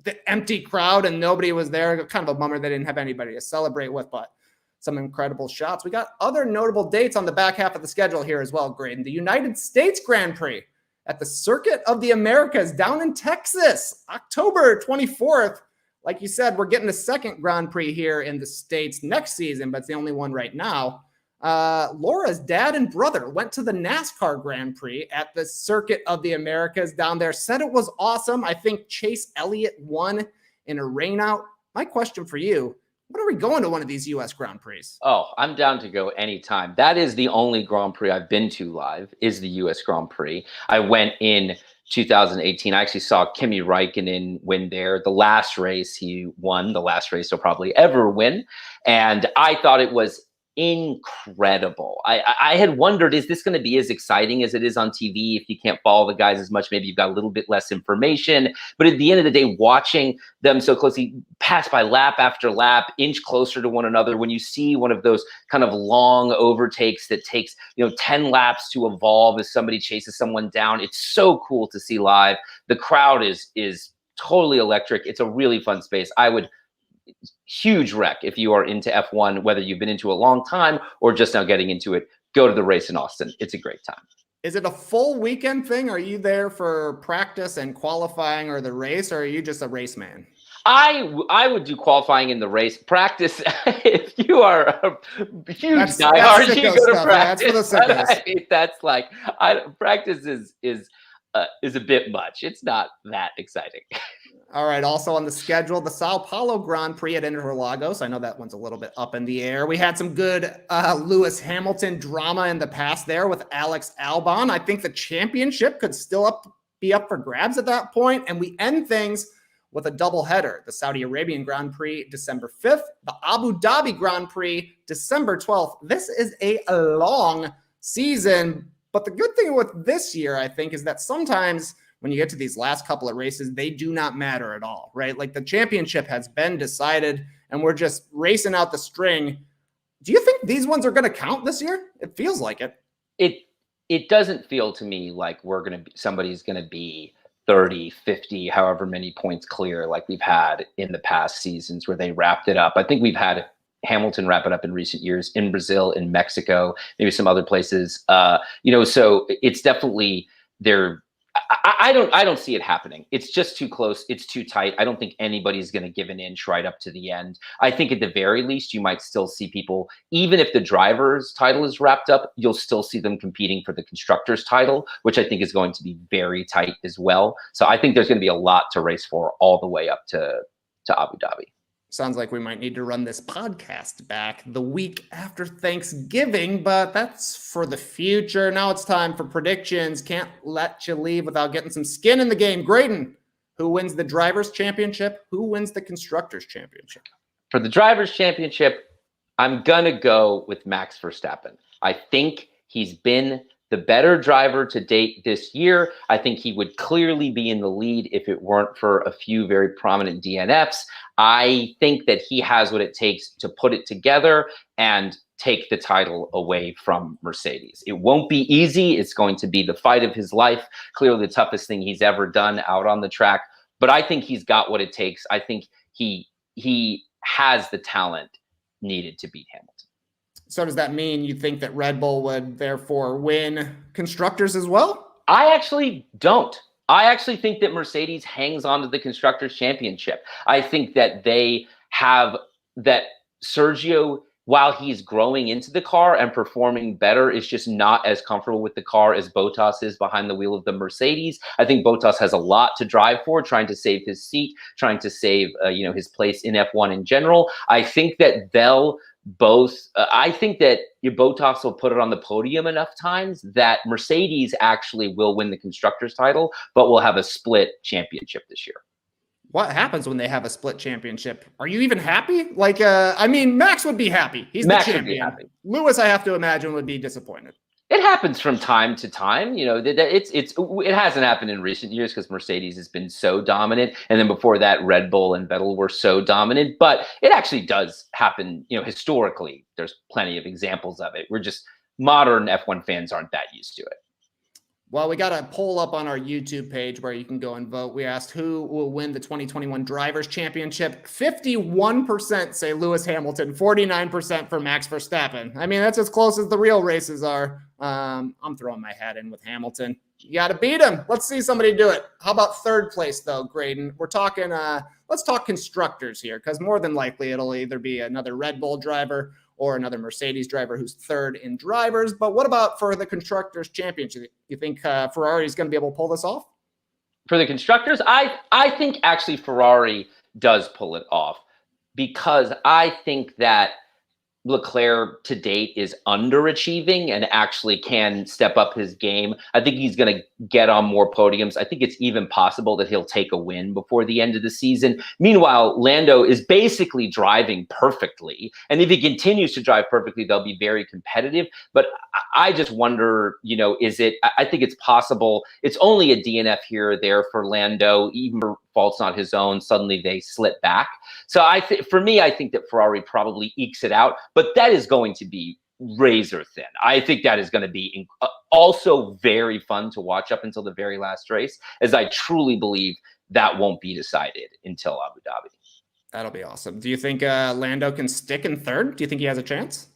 S1: the empty crowd, and nobody was there. Kind of a bummer they didn't have anybody to celebrate with, but some incredible shots. We got other notable dates on the back half of the schedule here as well, Graydon. The United States Grand Prix at the Circuit of the Americas down in Texas, October 24th. Like you said, we're getting a second Grand Prix here in the States next season, but it's the only one right now. Laura's dad and brother went to the NASCAR Grand Prix at the Circuit of the Americas down there. Said it was awesome. I think Chase Elliott won in a rainout. My question for you, when are we going to one of these U.S. Grand Prix?
S2: Oh, I'm down to go anytime. That is the only Grand Prix I've been to live, is the U.S. Grand Prix. I went in 2018. I actually saw Kimi Räikkönen win there. The last race he won, the last race he'll probably ever win. And I thought it was incredible. I had wondered, is this going to be as exciting as it is on TV? If you can't follow the guys as much, maybe you've got a little bit less information. But at the end of the day, watching them so closely, pass by lap after lap, inch closer to one another, when you see one of those kind of long overtakes that takes 10 laps to evolve as somebody chases someone down, it's so cool to see live. The crowd is totally electric. It's a really fun space. I would huge rec if you are into F1, whether you've been into a long time or just now getting into it. Go to the race in Austin. It's a great time.
S1: Is it a full weekend thing? Are you there for practice and qualifying or the race, or are you just a race man?
S2: I would do qualifying in the race. Practice, if you are a huge diehard, you go to practice. That's like, practice is a bit much. It's not that exciting.
S1: All right. Also on the schedule, the Sao Paulo Grand Prix at Interlagos. I know that one's a little bit up in the air. We had some good Lewis Hamilton drama in the past there with Alex Albon. I think the championship could still be up for grabs at that point. And we end things with a doubleheader. The Saudi Arabian Grand Prix, December 5th. The Abu Dhabi Grand Prix, December 12th. This is a long season. But the good thing with this year, I think, is that sometimes when you get to these last couple of races, they do not matter at all, right? Like the championship has been decided and we're just racing out the string. Do you think these ones are going to count this year? It feels like it.
S2: It doesn't feel to me like somebody's going to be 30, 50, however many points clear like we've had in the past seasons where they wrapped it up. I think we've had Hamilton wrap it up in recent years in Brazil, in Mexico, maybe some other places. So it's definitely there. I don't see it happening. It's just too close. It's too tight. I don't think anybody's going to give an inch right up to the end. I think at the very least, you might still see people, even if the driver's title is wrapped up, you'll still see them competing for the constructor's title, which I think is going to be very tight as well. So I think there's going to be a lot to race for all the way up to Abu Dhabi.
S1: Sounds like we might need to run this podcast back the week after Thanksgiving, but that's for the future. Now it's time for predictions. Can't let you leave without getting some skin in the game. Graydon, who wins the Drivers' Championship? Who wins the Constructors' Championship?
S2: For the Drivers' Championship, I'm going to go with Max Verstappen. I think he's been the better driver to date this year. I think he would clearly be in the lead if it weren't for a few very prominent DNFs. I think that he has what it takes to put it together and take the title away from Mercedes. It won't be easy. It's going to be the fight of his life. Clearly the toughest thing he's ever done out on the track. But I think he's got what it takes. I think he has the talent needed to beat Hamilton.
S1: So does that mean you think that Red Bull would therefore win constructors as well?
S2: I actually don't. I actually think that Mercedes hangs on to the Constructors' Championship. I think that they have that Sergio, while he's growing into the car and performing better, is just not as comfortable with the car as Bottas is behind the wheel of the Mercedes. I think Bottas has a lot to drive for, trying to save his seat, trying to save his place in F1 in general. I think that they'll both I think that Bottas will put it on the podium enough times that Mercedes actually will win the constructors title, but we'll have a split championship this year.
S1: What happens when they have a split championship? Are you even happy? Max would be happy. He's
S2: Max
S1: the champion.
S2: would be happy.
S1: Lewis, I have to imagine, would be disappointed.
S2: It happens from time to time. It hasn't happened in recent years because Mercedes has been so dominant, and then before that, Red Bull and Vettel were so dominant. But it actually does happen. Historically, there's plenty of examples of it. We're just modern F1 fans aren't that used to it.
S1: Well, we got a poll up on our YouTube page where you can go and vote. We asked who will win the 2021 Drivers' Championship. 51% say Lewis Hamilton, 49% for Max Verstappen. I mean, that's as close as the real races are. I'm throwing my hat in with Hamilton. You got to beat him. Let's see somebody do it. How about third place, though, Graydon? We're talking, let's talk constructors here, because more than likely it'll either be another Red Bull driver or another Mercedes driver who's third in drivers. But what about for the Constructors' Championship? You think Ferrari is going to be able to pull this off?
S2: For the constructors, I think actually Ferrari does pull it off, because I think that Leclerc to date is underachieving and actually can step up his game. I think he's going to get on more podiums. I think it's even possible that he'll take a win before the end of the season. Meanwhile, Lando is basically driving perfectly. And if he continues to drive perfectly, they'll be very competitive. But I just wonder, I think it's possible. It's only a DNF here or there for Lando, even for faults not his own. Suddenly they slip back. So I think that Ferrari probably ekes it out, but that is going to be razor thin. I think that is going to be also very fun to watch up until the very last race, as I truly believe that won't be decided until Abu Dhabi.
S1: That'll be awesome. Do you think Lando can stick in third? Do you think he has a chance?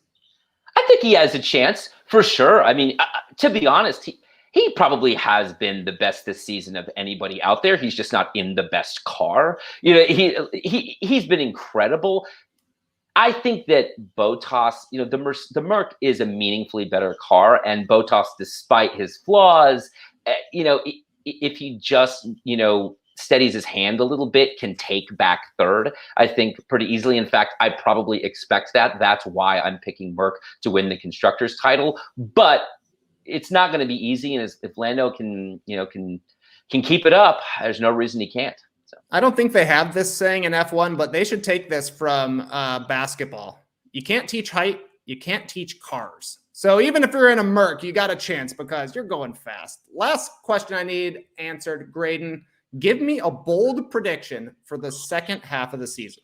S2: I think he has a chance for sure. I mean, to be honest, he probably has been the best this season of anybody out there. He's just not in the best car. He's been incredible. I think that Bottas, the Merc is a meaningfully better car, and Bottas, despite his flaws, if he just, steadies his hand a little bit, can take back third, I think, pretty easily. In fact, I probably expect that. That's why I'm picking Merc to win the constructors title. But it's not going to be easy, and if Lando can keep it up, there's no reason he can't. So
S1: I don't think they have this saying in F1, but they should take this from basketball. You can't teach height, you can't teach cars. So even if you're in a Merc, you got a chance because you're going fast. Last question I need answered, Graydon. Give me a bold prediction for the second half of the season.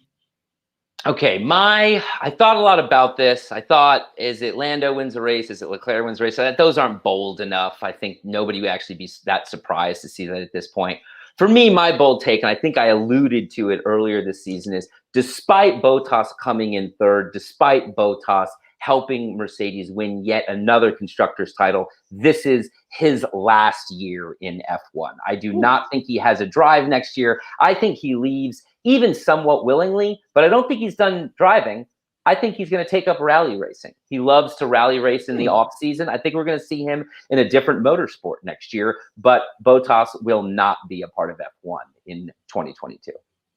S2: Okay, I thought a lot about this. I thought, is it Lando wins a race? Is it Leclerc wins a race? Those aren't bold enough. I think nobody would actually be that surprised to see that at this point. For me, my bold take, and I think I alluded to it earlier this season, is despite Bottas coming in third, despite Bottas helping Mercedes win yet another constructors title, this is his last year in F1. I do not think he has a drive next year. I think he leaves even somewhat willingly, but I don't think he's done driving. I think he's going to take up rally racing. He loves to rally race in the off season. I think we're going to see him in a different motorsport next year, but Bottas will not be a part of F1 in 2022.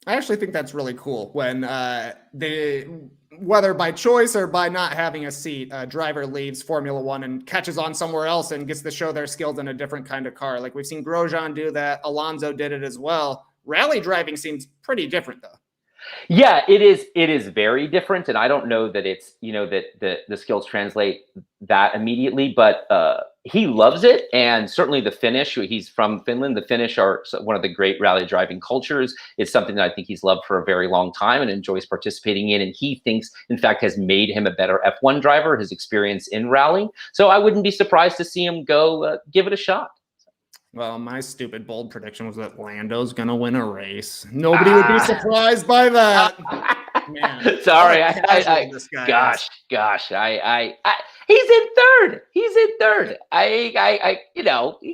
S1: I actually think that's really cool when whether by choice or by not having a seat, a driver leaves Formula One and catches on somewhere else and gets to show their skills in a different kind of car. Like we've seen Grosjean do that. Alonso did it as well. Rally driving seems pretty different, though.
S2: Yeah, it is. It is very different, and I don't know that it's that the skills translate that immediately. But he loves it, and certainly the Finnish. He's from Finland. The Finnish are one of the great rally driving cultures. It's something that I think he's loved for a very long time and enjoys participating in. And he thinks, in fact, has made him a better F1 driver. His experience in rally. So I wouldn't be surprised to see him go give it a shot.
S1: Well, my stupid bold prediction was that Lando's going to win a race. Nobody would be surprised by that. Man,
S2: Sorry,
S1: what a casual this guy is.
S2: gosh, he's in third. He's in third. You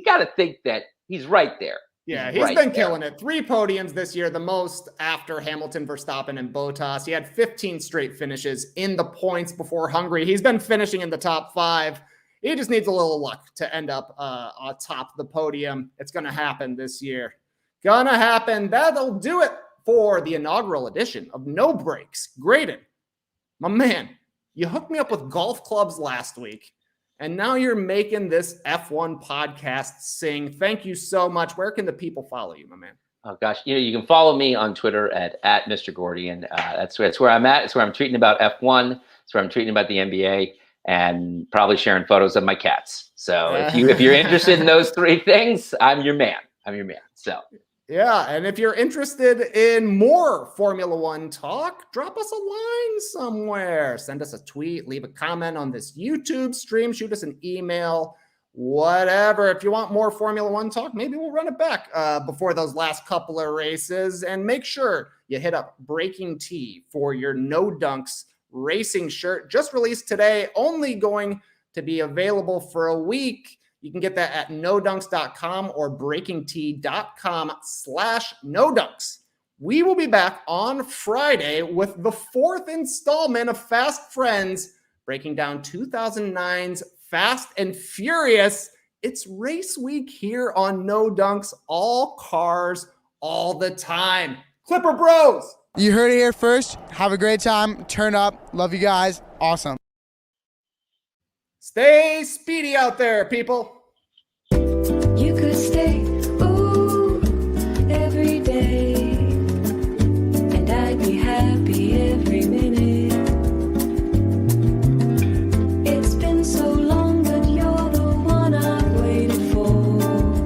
S2: got to think that he's right there.
S1: Yeah, he's been killing it. 3 podiums this year, the most after Hamilton, Verstappen, and Bottas. He had 15 straight finishes in the points before Hungary. He's been finishing in the top 5. He just needs a little luck to end up on top of the podium. It's going to happen this year. Gonna happen. That'll do it for the inaugural edition of No Breaks. Graydon, my man, you hooked me up with golf clubs last week, and now you're making this F1 podcast sing. Thank you so much. Where can the people follow you, my man?
S2: Oh gosh, you can follow me on Twitter at Mr. Gordian. That's where I'm at. It's where I'm tweeting about F1. It's where I'm tweeting about the NBA, and probably sharing photos of my cats. So if you're interested in those 3 things, I'm your man. So.
S1: Yeah, and if you're interested in more Formula One talk, drop us a line somewhere. Send us a tweet, leave a comment on this YouTube stream, shoot us an email, whatever. If you want more Formula One talk, maybe we'll run it back before those last couple of races. And make sure you hit up Breaking T for your No Dunks racing shirt. Just released today, only going to be available for a week. You can get that at nodunks.com or breakingt.com/nodunks. We will be back on Friday with the 4th installment of Fast Friends, breaking down 2009's Fast and Furious. It's race week here on No Dunks, all cars, all the time. Clipper Bros!
S5: You heard it here first. Have a great time. Turn up. Love you guys. Awesome.
S1: Stay speedy out there, people.
S6: You could stay, ooh, every day, and I'd be happy every minute.